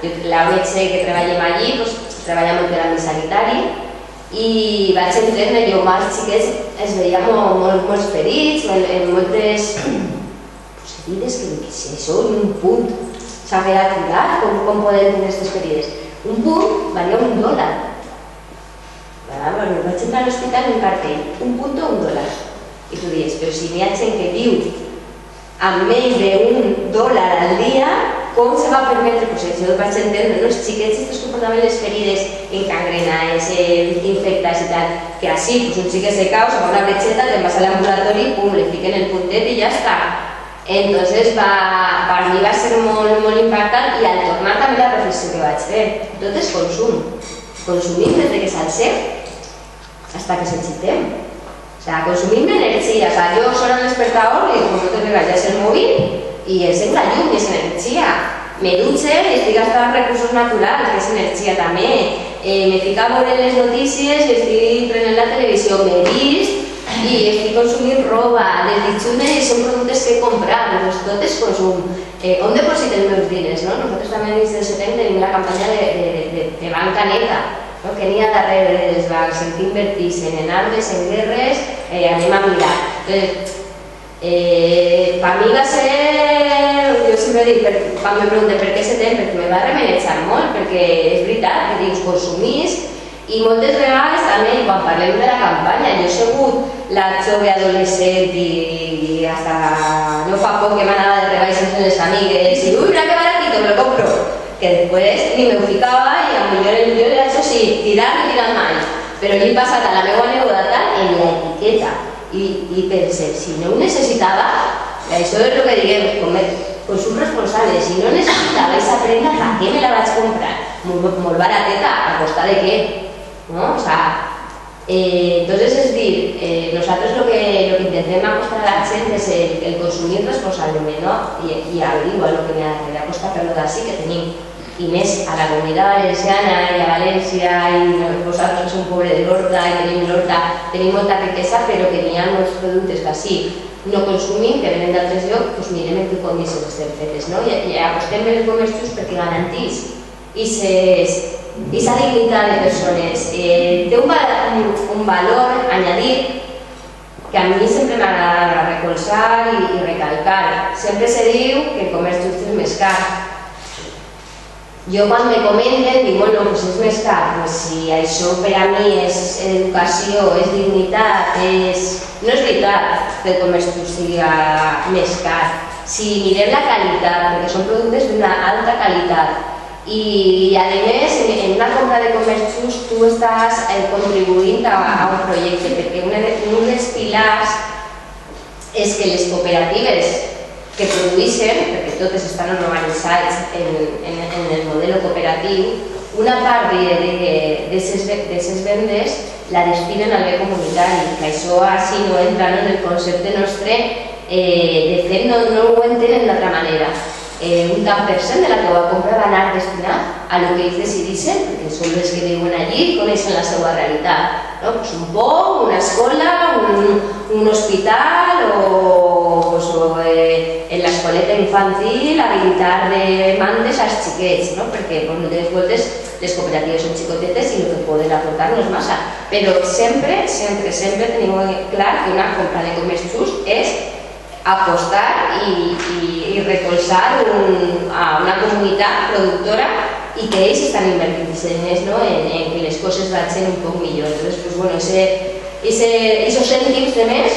L'ONG que treballem allí treballa molt en l'àmbit sanitari i vaig entendre jo amb els xiquets es veia molts ferits, en moltes ferides que si això en un punt s'ha reactivat, com poden tenir aquestes ferides? Un punt valia $1. Vaig entrar a l'hospital en un cartell, un punt o $1. I tu dius, però si hi ha gent que viu amb menys d'$1 al dia, com se va permetre? Pues jo vaig entendre, els xiquets estos que portaven les ferides encangrenades, infectats i tal, que així, un xiquet se cau, se fa una bretxeta, te'n vas a l'ambulatori, pum, le fiquen el puntet i ja està. Entonces, per mi va ser molt impactant i al tornar també la reflexió que vaig fer. Tot és consum. Consumim des que s'alcem fins que s'enxitem. O sea, consumim energia. O sea, jo sona el despertador i com moltes vegades és el mòbil i és la llum i és energia. Me dutxe i estic gastant recursos naturals, que és energia també. Me fico a veure les notícies i estic prenent la televisió. Me vist i estic consumint roba. Les ditxunes són productes que he comprat. Doncs tot és consum. On deposito els meus diners? Nosaltres també dins del setembre tenim la campanya de banca neta. Que n'hi ha darrere dels bancs, en què inverteixen, en armes, en guerres, anem a mirar. Per mi va ser, jo sempre dic, quan me pregunten per què setembre, perquè me va remenejar molt, perquè és veritat que dius consumís i moltes vegades també, quan parlem de la campanya, jo he sigut la jove adolescent i hasta no fa poc que m'anava de rebaixes amb les amigues i ui, mira que baratito, me lo compro. Que després ni me ho ficava i a millor era això sí, tirar i tirar mai. Però jo he passat a la meva anècdota en l'etiqueta i pensé, si no ho necessitava, això és el que diguem, consum responsable, si no necessitava aquesta prenda, per què me la vaig comprar? Molt barateta, a costa de què? O sea, entonces es dir, nosaltres lo que intentem acostar a la gent és el consumir responsablement, i igual el que me ha costat per lo d'ací que tenim, i més a la comunitat valenciana i a València i nosaltres que som poble de l'Horta i tenim molta riquesa, però que n'hi ha molts productes que així no consumim, que venen d'altres llocs, doncs mirem en què condicions estem fetes, i apostem per els comerços perquè garantís aquesta dignitat de persones. Té un valor añadir que a mi sempre m'agrada recolzar i recalcar. Sempre se diu que el comerç just és més car. Jo quan me comenten dic, bueno, pues és més car, pues si això per a mi és educació, és dignitat, no és veritat que el comerç just sigui més car. Si mirem la qualitat, perquè són productes d'una alta qualitat, i a més, en una compra de comerç just tu estàs contribuint a un projecte, perquè un dels pilars és que les cooperatives que produeixen, perquè totes estan organitzats en el model cooperatiu, una part d'aquestes vendes la destinen al bé comunitari, que això així no entra en el concepte nostre, de fet no ho entenen d'altra manera. Un tant per cent de la teva compra va anar destinat a el que ells decidissin, perquè són els que viuen allí i coneixen la seva realitat. Un pou, una escola, un hospital o en l'escoleta infantil habilitar de mantes als xiquets, perquè moltes voltes les cooperatives són xicotetes i el que poden aportar no és massa. Però sempre tenim clar que una compra de comerç just és apostar i recolzar a una comunitat productora i que ells estan invertint en que les coses vagin un poc millor. Entonces, esos cèntims de més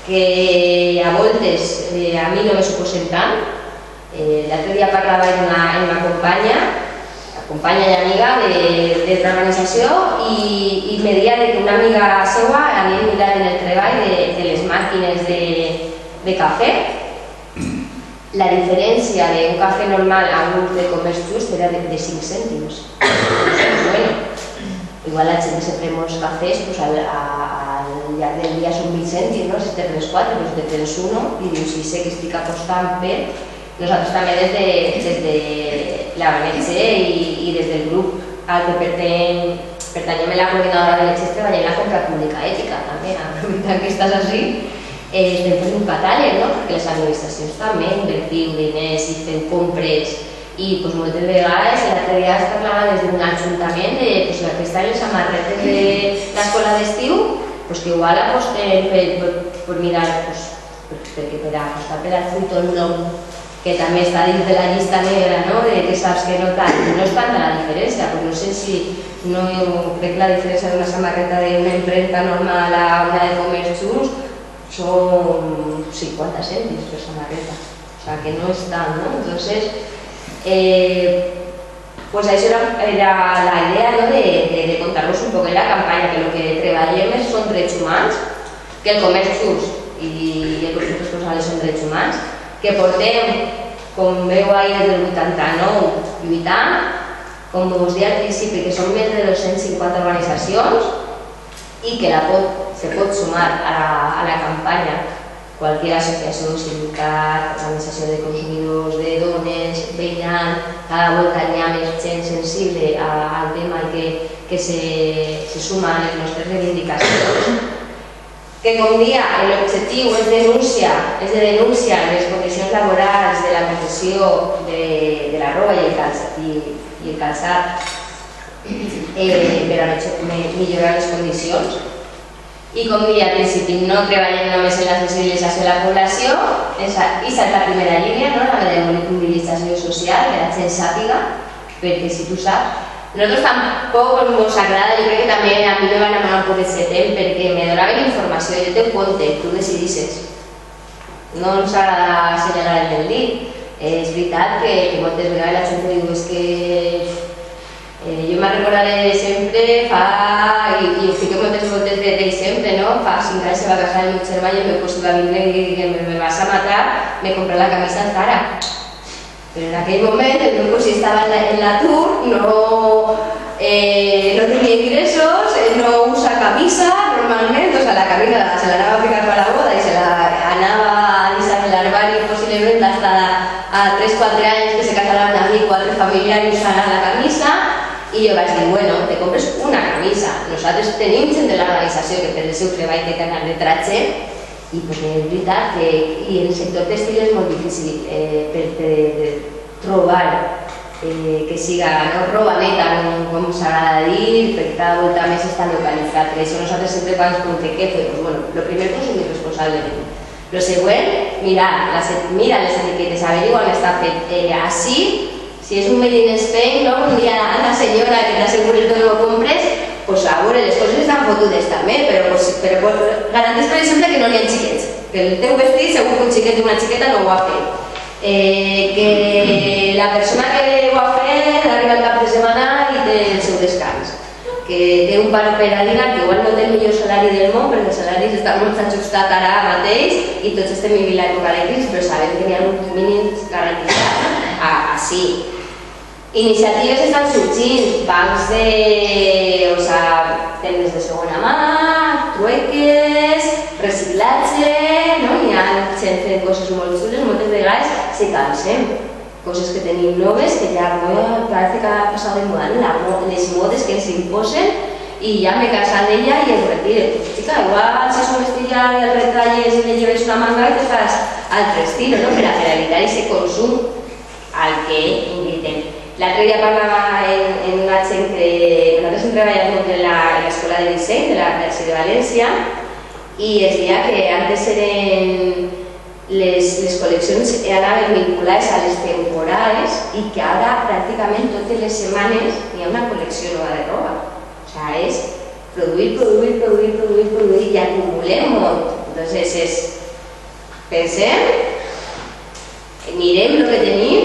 que a voltes a mi no me suposen tant. L'altre dia parlava amb una companya i amiga d'altra organització i me deia que una amiga seva havia mirat en el treball de les màquines de cafè. La diferència d'un cafè normal a un de comerç just era de 5 cèntims. Bueno, igual la gent que se pren molts cafès, al llarg del dia són 1.000 cèntims, no? Si te prens 4, doncs te prens 1 i dius, sí, sé que estic apostant per... Nosaltres també des de l'ONG i des del grup al que pertanyem a la coordinadora de l'ONG treballem la compra pública ètica també, aprofitant que estàs així. Estem fent un catàleg, no? Perquè les administracions també invertiu diners i fem compres i moltes vegades l'altre dia es parlava des d'un ajuntament que estan les samarretes de l'escola d'estiu que igual apostem per mirar perquè per apostar per al futur nou que també està dins de la llista negra, no? Que saps que no és tanta la diferència, no sé si no crec que la diferència d'una samarreta d'una impremta normal a una de comerç just son 50 cèntims per samarreta, o sea que no és tant, ¿no? Entonces, pues això era la idea, ¿no? de contar-vos un poc en la campanya, que el que treballem són drets humans, que el comerç just i el producte responsable són drets humans, que portem, com veu ahir, des del 89 lluitant, com us deia al principi, que són més de 250 organitzacions i que se pot sumar a la campanya qualsevol associació, sindicat, organització de consumidors, de dones, veïnant, cada volta hi ha més gent sensible al tema i que se suma a les nostres reivindicacions. Que com dia l'objectiu és de denúncia les condicions laborals de la professió de la roba i el calçat per a millorar les condicions. I com deia al principi, no treballem només en la sensibilització de la població, aquesta és la primera línia, la de mobilització social, que la gent sàpiga, perquè si tu saps. Nosaltres tampoc ens agrada, jo crec que també a mi me va enamorar un poc aquest temps perquè me donaven informació, jo te compte, tu decidisses. No ens agrada assenyalar el dit. És veritat que moltes vegades la gent diu és que jo me recordaré sempre i ho fico moltes voltes d'exemple, fa 5 anys se va casar el meu germà i el meu cosí va vindre i que me vas a matar, me compré la camisa Zara. Però en aquell moment el meu cosí estava en l'atur, no tenia ingressos, no usa camisa normalment, la camisa se l'anava a ficar per la boda i se l'anava a deixar en l'armari possiblement hasta a 3-4 anys que se casaran a mi 4 familiaris usant la camisa. I jo vaig dir, bueno, te compres una camisa. Nosaltres tenim gent de l'organització que per el seu treball té que anar de tratge i és veritat que en el sector textil és molt difícil trobar que siga roba neta, com s'agrada dir, perquè cada volta més està localitzat. Per això nosaltres sempre quan ens preguntem què fer, bueno, el primer consumir responsablement. El següent, mira les etiquetes, averigua on està fet. Així, si és un made in Spain, un dia a la senyora que t'assegures que no ho compres, pues a veure, les coses estan fotudes també, però garanteix, per exemple, que no n'hi ha xiquets. Que el teu vestit, segur que un xiquet i una xiqueta no ho ha fet. Que la persona que ho ha fet arriba al cap de setmana i té el seu descans. Que té un pare per a dinar, que igual no té el millor salari del món, perquè els salaris estan molt ajustats ara mateix i tots estem vivint l'època de crisi, però sabem que n'hi ha uns mínims garantitzats. Així. Iniciatives estan sorgint, bancs tendes de segona mà, trueques, reciclatge, n'hi ha gent fent coses molt xules, moltes vegades se cansen. Coses que tenim noves, que ja parece que ha passat de moda, les modes que ens imposen i ja m'he cansat d'ella i es retire. Xica, igual si és un vestit ja el retalles i le lleves una manga i te fas altre estil, per a evitar aquest consum al que invitem. L'altre dia parlava en una gent que nosaltres hem treballat molt en l'escola de disseny de la Universitat de València i es deia que antes eren les col·leccions anaven vinculades a les temporades i que ara pràcticament totes les setmanes hi ha una col·lecció nova de roba. O sigui, és produir i acumulem molt. Entonces, pensem, mirem el que tenim.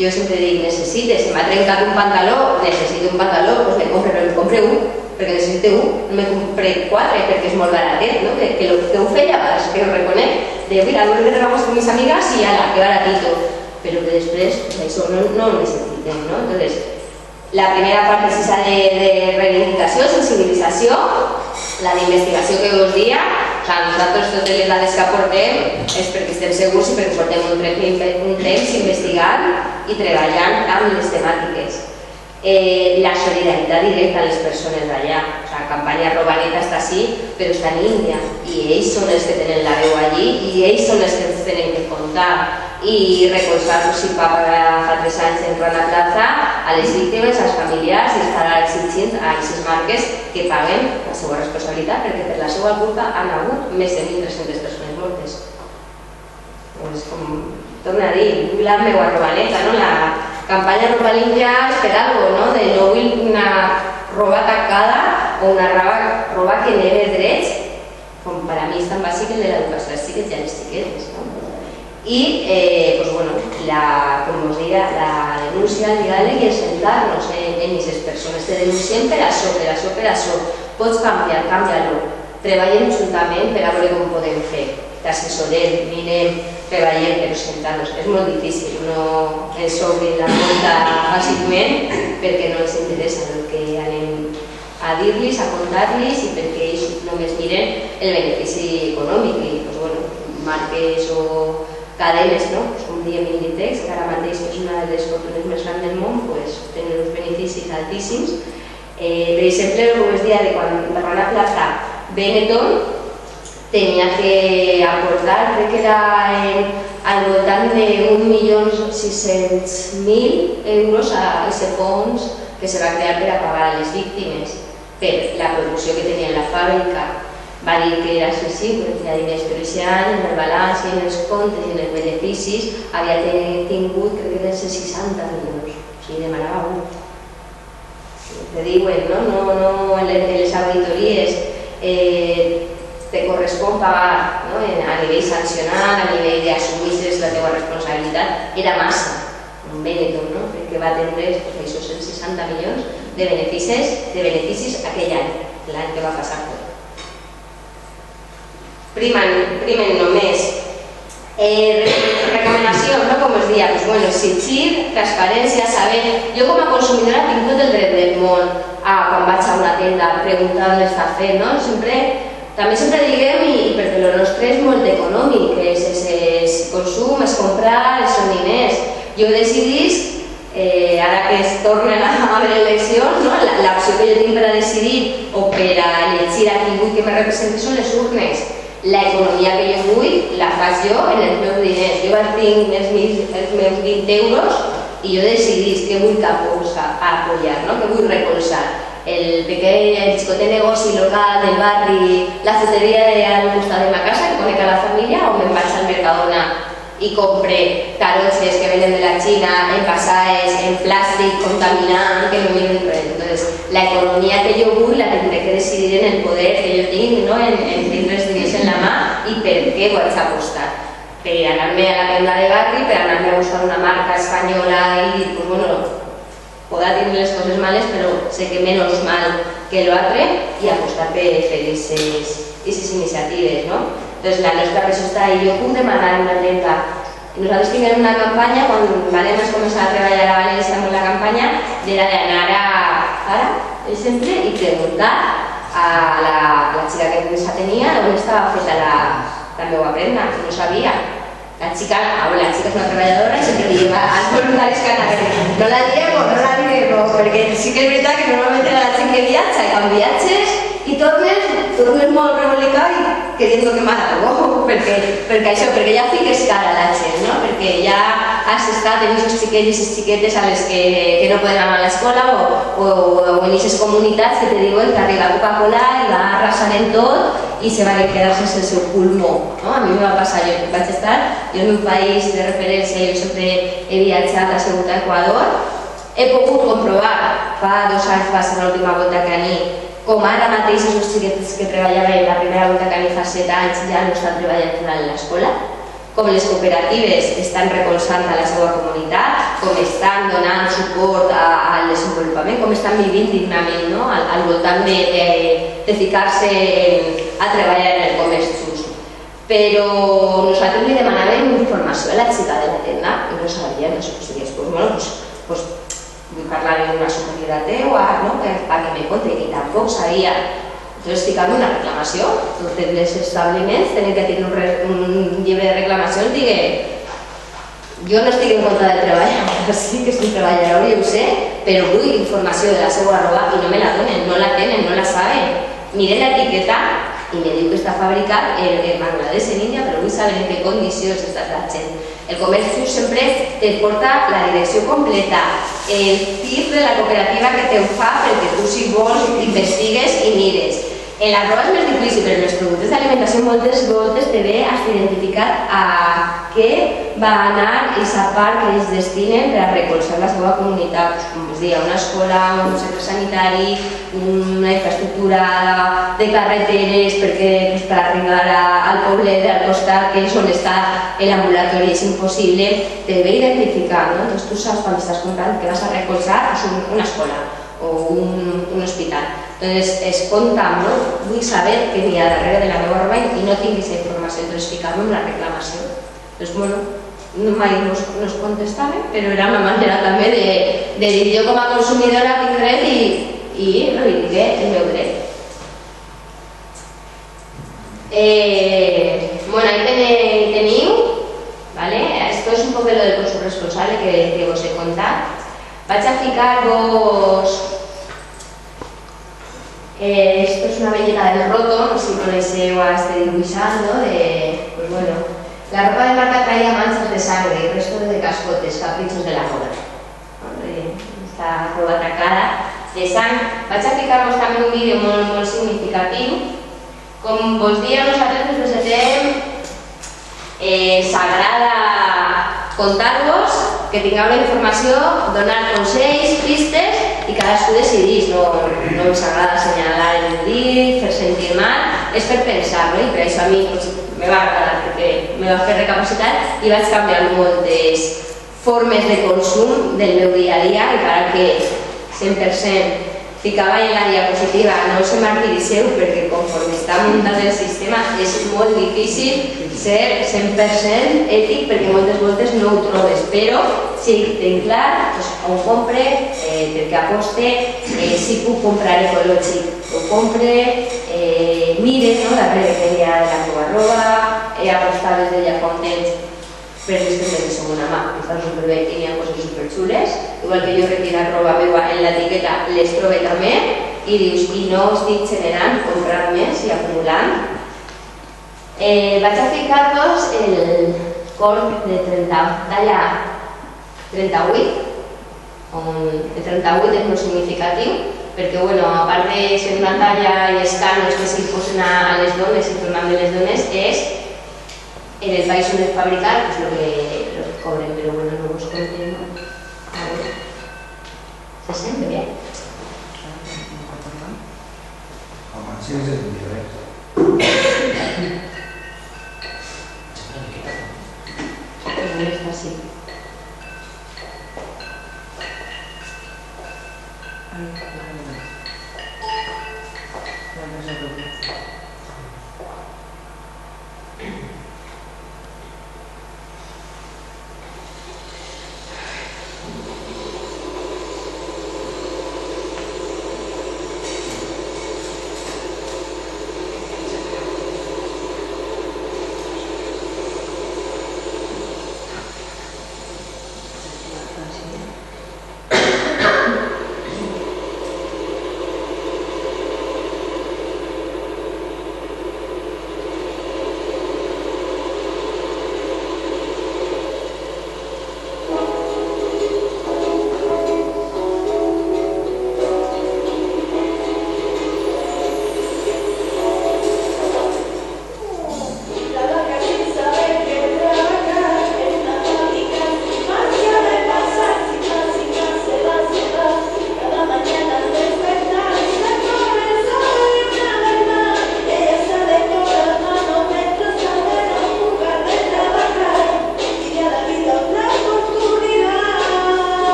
Jo sempre dic, necessites, si m'ha trencat un pantaló, necessito un pantaló, doncs me compre un, perquè necessito un, no me compre 4 perquè és molt baratet, que que ho feia abans, que ho reconec, de mira, voy que trabajamos con mis amigas y ala, que baratito, pero que després això no ho necessitem, no? Entonces, la primera part és esa de reivindicació, sensibilització, la d'investigació que us dia, nosaltres totes les dades que aportem és perquè estem segurs i perquè portem un temps investigant i treballant amb les temàtiques. La solidaritat directa a les persones d'allà. La campanya Robaneta està així, però està en Índia i ells són els que tenen la veu allí i ells són els que ens tenen que contar i recolzar-los si fa 3 anys en Rana Plaza a les víctimes, als familiars i estar exigint a aquestes marques que paguen la seva responsabilitat perquè per la seva culpa han hagut més de 1.300 persones mortes. Doncs com torna a dir, vull la meva Robaneta, no? La campanya Roba Limpia és per algo, no? De no vull una roba tacada o una roba que neve drets, com per a mi és tan bàsic el de l'educació als xiquets i a les xiquetes, no? I, pues bueno, com us deia, la denúncia, el diàleg i el sentar-nos en aquestes persones. Te denunciem per això. Pots canviar, canvia-lo. Treballem juntament per a veure com podem fer. T'assessorem, mirem, treballem, però sentar-nos. És molt difícil, no ens obrin la porta fàcilment perquè no ens interessa el que anem a dir-los, a contar-los i perquè ells només miren el benefici econòmic i, pues bueno, marques o cadenes, no? Com diem Inditex, que ara mateix és una de les fortunes més grans del món, tenen uns beneficis altíssims. Per exemple, com es deia, quan la Rana Plaza Benetton tenia que aportar, crec que era al voltant de 1.600.000 euros a aquest fons que se va crear per a pagar a les víctimes per la producció que tenia en la fàbrica. Va dir que era accessible, que hi ha diners, però aquest any en el balanç, en els comptes i en els beneficis havia tingut, crec que eren 60 milions, o sigui, demanava 1. Te diuen, no en les auditories te correspon pagar a nivell sancional, a nivell d'assumir la teva responsabilitat, era massa, un Benetton, perquè va tenir això, 160 milions de beneficis aquell any, l'any que va passar tot. Primen només recomanacions, com us deia, exigir, transparència, saber. Jo com a consumidora tinc tot el dret del món quan vaig a una tenda a preguntar on està fent, també sempre diguem, i perquè el nostre és molt econòmic, és consum, és comprar, són diners. Jo decidís, ara que es tornen a haver eleccions, l'opció que jo tinc per a decidir o per a elegir a qui vull que me representi són les urnes. L'economia que jo vull la faig jo en els meus diners. Jo tinc els meus 20 euros i jo decidís què vull apoyar, què vull recolzar. El xicotet negoci local del barri, la fruteria al costat de ma casa, que conec a la família, o me'n vaig al Mercadona i compre taronges que venen de la Xina, envasades, en plàstic, contaminant, que no miren res. Entonces, la economia que jo vull la tindré que decidir en el poder que jo tinc, en tindre els diners en la mà i per què ho haig apostar. Per anar-me a la tenda de barri, per anar-me a buscar una marca espanyola i dir, pues bueno, podrà tenir les coses males, però sé que menys mal que l'altre i apostar per fer aquestes iniciatives, no? Entonces, la nostra resposta, i jo puc demanar una tenda. Nosaltres tinguem una campanya, quan vam començar a treballar a València amb la campanya, era d'anar a per exemple, i preguntar a la xica que ens tenia on estava feta la meva prenda, que no sabia. La xica és una treballadora i sempre diem als voluntaris que anaven. No la direm, perquè sí que és veritat que normalment era la gent que viatja i quan viatges i tornes molt rebolicat i queriendo quemar algo, perquè ja fiques cara a la gent, perquè ja has estat en aquests xiquets i aquestes xiquetes a les que no poden anar a l'escola o en aquestes comunitats que te diuen que arriba Coca-Cola i va arrasar en tot i se van quedar sense el seu pulmó. A mi em va passar, jo vaig estar, jo en el meu país de referència, jo sempre he viatjat, he sigut a Equador, he pogut comprovar, fa 2 anys va ser l'última volta que aní, com ara mateix els xiquets que treballaven la primera volta que aní fa 7 anys ja no estan treballant a l'escola, com les cooperatives estan recolzant a la seva comunitat, com estan donant suport al desenvolupament, com estan vivint dignament al voltant de ficar-se a treballar en el comerç Però nosaltres li demanàvem informació a la xica de la tenda i no sabia, no sé, pues digués, pues bueno, pues vull parlar amb una superiora teua, no?, perquè me conte, i tampoc sabia. Entonces, ficant una reclamació, tots els establiments tenen que tenir un llibre de reclamacions, digui, jo no estic en contra de treballar, sí que és un treballador, jo ho sé, però vull informació de la seva roba i no me la donen, no la tenen, no la saben. Miren l'etiqueta i me diu que està fabricat en Bangladesh, en Índia, però vull saber en què condicions està la gent. El comerç just sempre te porta la direcció completa, el CIF de la cooperativa que te ho fa perquè tu si vols investigues i mires. En la roba és més difícil, però en els productes d'alimentació moltes voltes te ve hasta identificat a què va anar aquesta part que ells destinen per a recolzar la seva comunitat, com us deia, una escola, un centre sanitari, una infraestructura de carreteres per arribar al poblet al costat, que és on està l'ambulatori, és impossible, te ve identificar, no? Entonces tu saps quan estàs comprant que vas a recolzar una escola o un hospital. Entonces, es compta, no? Vull saber què n'hi ha darrere de la meva roba i no tinc aquesta informació, entonces ficar-me en la reclamació. Entonces, bueno, mai nos contestaven, però era una manera també de dir jo com a consumidora tinc dret i reivindiqué el meu dret. Bueno, ahí teniu, ¿vale? Esto es un poco lo del consumo responsable que vos he contat. Vaig a ficar-vos... Esto es una bellena del roto, no sé si coneixeu a este dibuixant, ¿no? Pues bueno, la ropa de marca traía manchas de sangre y resto de cascotes, caprichos de la moda. Esta roba tacada de sang. Vaig a ficar-vos també un vídeo molt significatiu. Com vos diem, nosaltres us presentem, s'agrada contar-vos, que tingueu la informació, donar consells, pistes i cadascú decidís, no ens agrada assenyalar el dit, fer sentir mal, és per pensar, no? I per això a mi me va agradar perquè me va fer recapacitar i vaig canviar moltes formes de consum del meu dia a dia, encara que 100% ficava en la diapositiva, no us martiritzeu perquè conforme està muntat el sistema és molt difícil ser 100% ètic perquè moltes voltes no ho trobes, però si tenc clar, ho compre perquè aposte, si puc comprar ecològic, ho compre, mire darrere què hi ha de la meva roba, apostar des de ja fa un temps per després de segona mà, que estan superbé i n'hi ha coses superxules, igual que jo retirar roba meva en l'etiqueta, les trobe també, i dius, i no estic generant, comprar més i acumulant. Vaig a ficar-vos el corn de talla 38, on el 38 és molt significatiu, perquè, a part de ser una talla i els cànons que s'hi posen a les dones i tornant de les dones, és en el país on es fabricar, que és el que cobren, però no vos contem. A veure, se sent bé? Home, sí que se sent bé. No és fàcil.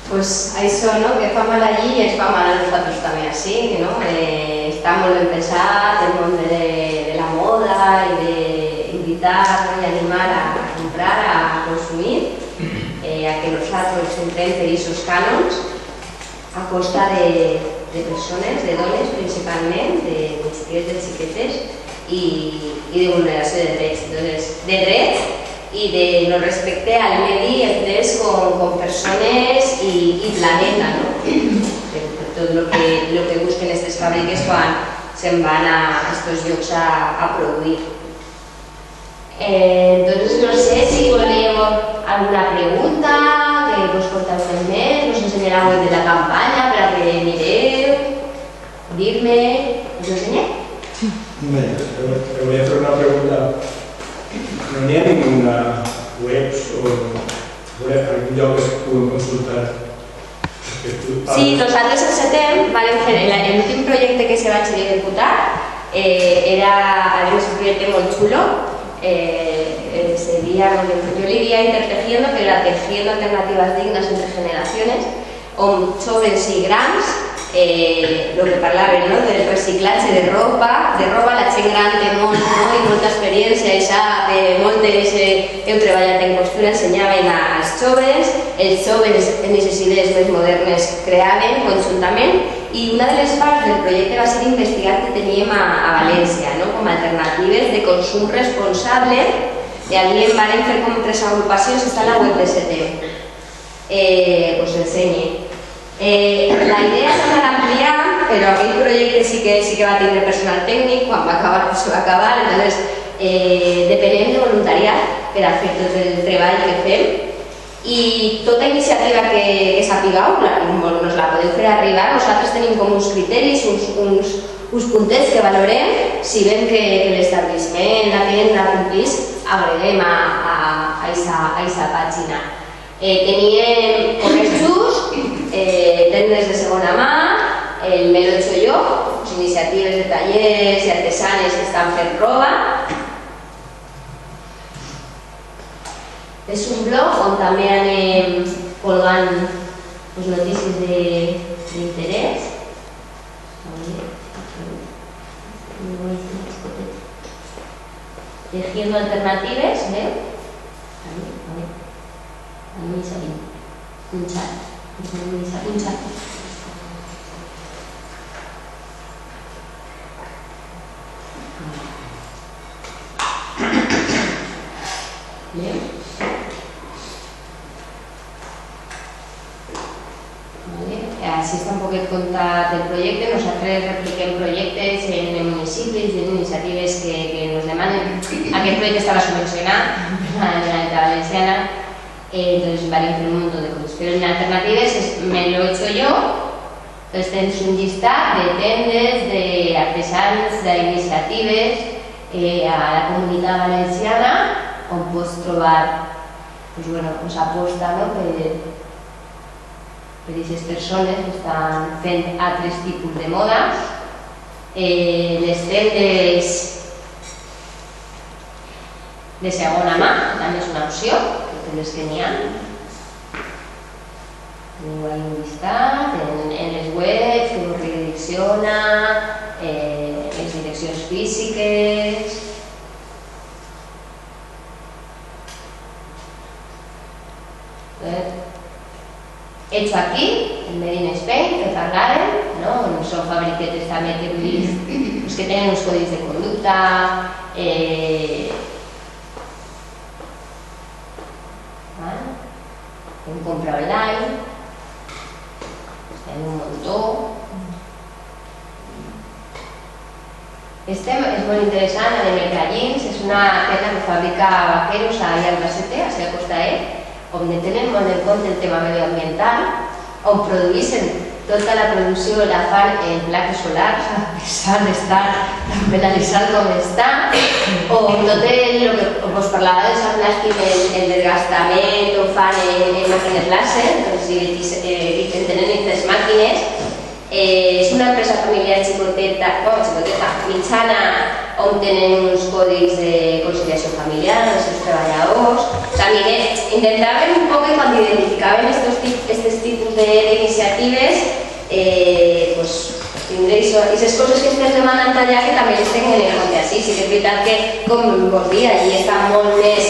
Pues això, no? Que fa mal allí i ens fa mal a nosaltres també així, no? Està molt ben pensat el món de la moda i d'invitar i animar a comprar, a consumir, a que nosaltres entrem per aquests cànons a costa de persones, de dones principalment, de xiquets, de xiquetes i de vulneració de drets. Entonces, de drets y de no respecte al medi entès con persones y planeta, ¿no? Tot lo que busquen aquestes fàbriques quan se'n van a estos llocs a produir. Entonces, no sé si voleu alguna pregunta, que vos conteu més, us ensenyarà web de la campanya per a que mireu, dir-me, us ensenyem? Bé, te voy a hacer una pregunta. ¿No hay ninguna web o algún lloc que es puguin consultar? Sí, nosaltres al setembre vam fer l'últim projecte que se va executar, era un projecte molt xulo, yo le diría intertejiendo, pero era tejiendo alternativas dignas entre generaciones, on jóvenes y grans, lo que parlaven, no? Del reciclatge de roba, la gent gran té molt, no? I molta experiència, ja de moltes heu treballat en costura, ensenyaven als joves, els joves en aquestes idees més modernes creaven conjuntament i una de les parts del projecte va ser investigar que teníem a València, no? Com a alternatives de consum responsable i allí en van fer com 3 agrupacions, està a la web de setembre. Pues ensenye. La idea és anar ampliant, però aquell projecte sí que va tindre personal tècnic, quan va acabar pues se va acabar, entonces depenem de voluntariat per a fer tot el treball que fem i tota iniciativa que sapigueu nos la podeu fer arribar. Nosaltres tenim com uns criteris, uns puntets que valorem, si veiem que l'establishment, la tienda complís, agreguem a aquesta pàgina. Teníem comerços, tendes de segona mà, el Me lo he hecho yo, iniciatives de tallers i artesanes que estan fent roba. És un blog on també anem colgant notícies d'interès. Tejiendo alternatives, veu? A mi s'ha punxat. Així està un poquet contat el projecte. Nosaltres repliquem projectes en municipis i en iniciatives que nos demanen. Aquest projecte estava subvencionat per la Generalitat Valenciana, entonces van a hacer un montón de cosas. Pero en alternatives me lo he hecho yo. Entonces tens un llistat de tendes, de artesans, d'iniciatives a la Comunitat Valenciana on pots trobar aposta per aquestes persones que estan fent altres tipus de modes. Les tendes de segona mà també és una opció, les que n'hi ha. Teniu ahí un llistat en les webs que us redirecciona, les direccions físiques. Hecho aquí, en Made in Spain, que parlaven, no? Són fabriquetes també que heu vist, que tenen uns codis de conducta, en compra online, en un muntó. Este és molt interessant, la de Mercallins, és una tenda que fabrica vaqueros a Albacete, a la Costa on tenen molt en compte el tema medioambiental, on produeixen tota la producció la fan en plaques solars, a pesar d'estar tan penalitzat com està, on tot el que us parlava de Sant Nàstic, el desgastament, ho fan en màquines láser, i tenen aquestes màquines. És una empresa familiar xicoteta, mitjana, on tenen uns còdics de conciliació familiar dels seus treballadors. Intentaven un poc, quan identificaven aquests tipus d'iniciatives, pues, tindréis aquestes coses que estem demanant allà que també les tenen en compte així. Sí que és veritat que, com vos dic, allí està molt més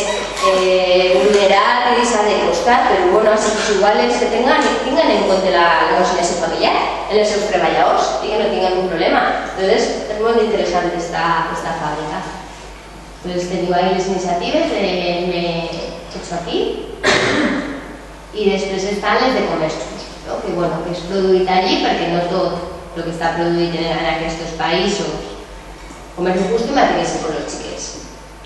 vulnerat i s'ha de costar, però bueno, així que igual els que tinguen en compte la conciliació familiar en els seus treballadors i que no tinguen un problema. Entonces, és molt interessant esta fàbrica. Entonces, teniu ahí les iniciatives, me hecho aquí, i després estan les de comerços, no? Que, bueno, que és produït allí perquè no tot el que està produït en aquests països comerç justo i matèries ecològiques.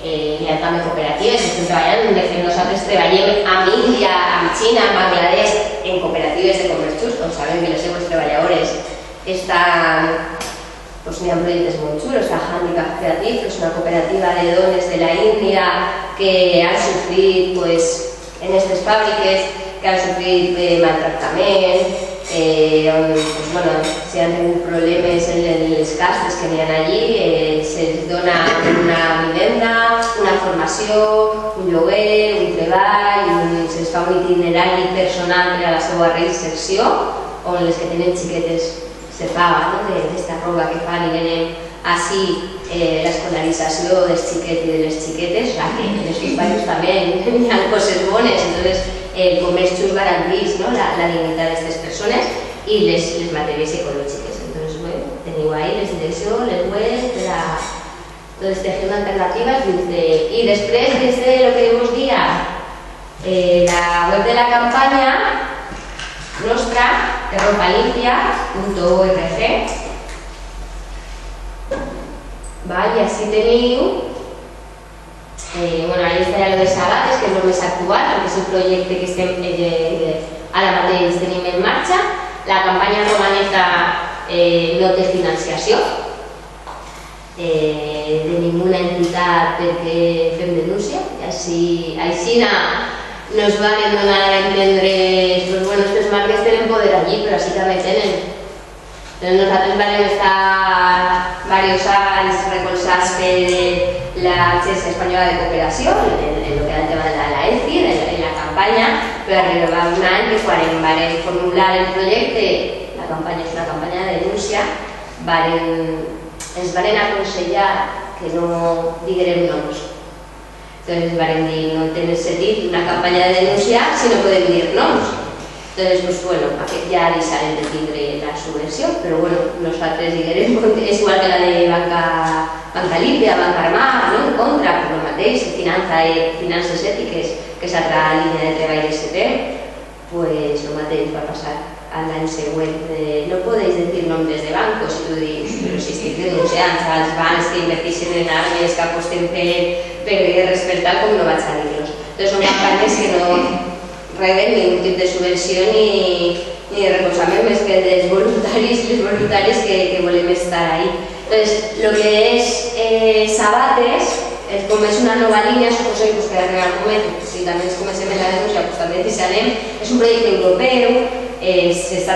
Hi ha també cooperatives que estem treballant, de fet nosaltres treballem amb Índia, amb Xina, amb Bangladesh en cooperatives de comerç just, on sabem que les seues treballadores estan, doncs n'hi ha projectes molt xulos, la Handicap Creative, que és una cooperativa de dones de la Índia que han sofrit en aquestes fàbriques, que han sofrit maltractament, si han tingut problemes en les castes que n'hi ha allí, se'ls dona una vivenda, una formació, un lloguer, un treball, se'ls fa un itinerari personal per a la seva reinserció, on les que tenen xiquetes se paga d'esta roba que fan i venen així l'escolarització dels xiquets i de les xiquetes, que en els països també hi ha coses bones, entonces el comerç just garantís la dignitat d'aquestes persones i les matèries ecològiques. Entonces, bueno, teniu ahí les direccions, les webs, les tejiendo alternativas, i després, des de lo que vos dia, la web de la campanya nostra, ropalimpia.org, i així teniu, ahí està ja lo de Sabates, que és el més actual, perquè és el projecte que estem ara mateix tenim en marxa. La campanya romanesa no té financiació de ninguna entitat perquè fem denúncia, i així nos van donar a entendre que les marques tenen poder allí, però així també tenen. Nosaltres vam estar diversos anys recolzats per l'Agència Espanyola de Cooperació, en el que era el tema de la ECI, en la campanya, però arribava un any que quan vam formular el projecte, la campanya és una campanya de denúncia, ens van aconsellar que no diguérem noms. Entonces van dir, no té sentit una campanya de denúncia si no podem dir noms. Entonces, ja deixarem de tindre la subvenció, però nosaltres diguem, és igual que la de Banca Limpia, Banca Armada, en contra, per el mateix, finances ètiques, que és l'altra línia de treball de CP, pues el mateix va passar l'any següent. No podeu dir nombres de bancos, i tu dius, però si estic denunciant als bancs que inverteixen en armes, que aposten per respectar, com no vaig a dir-los. Entonces, són campanyes que no reben ningún tipus de subvenció ni recolzament més que dels voluntaris i les voluntàries que volem estar ahí. Entonces, lo que és Sabates, com és una nova línia, suposo que arriba al moment, si també ens comencem en la denúncia, també deixarem, és un projecte europeu, s'està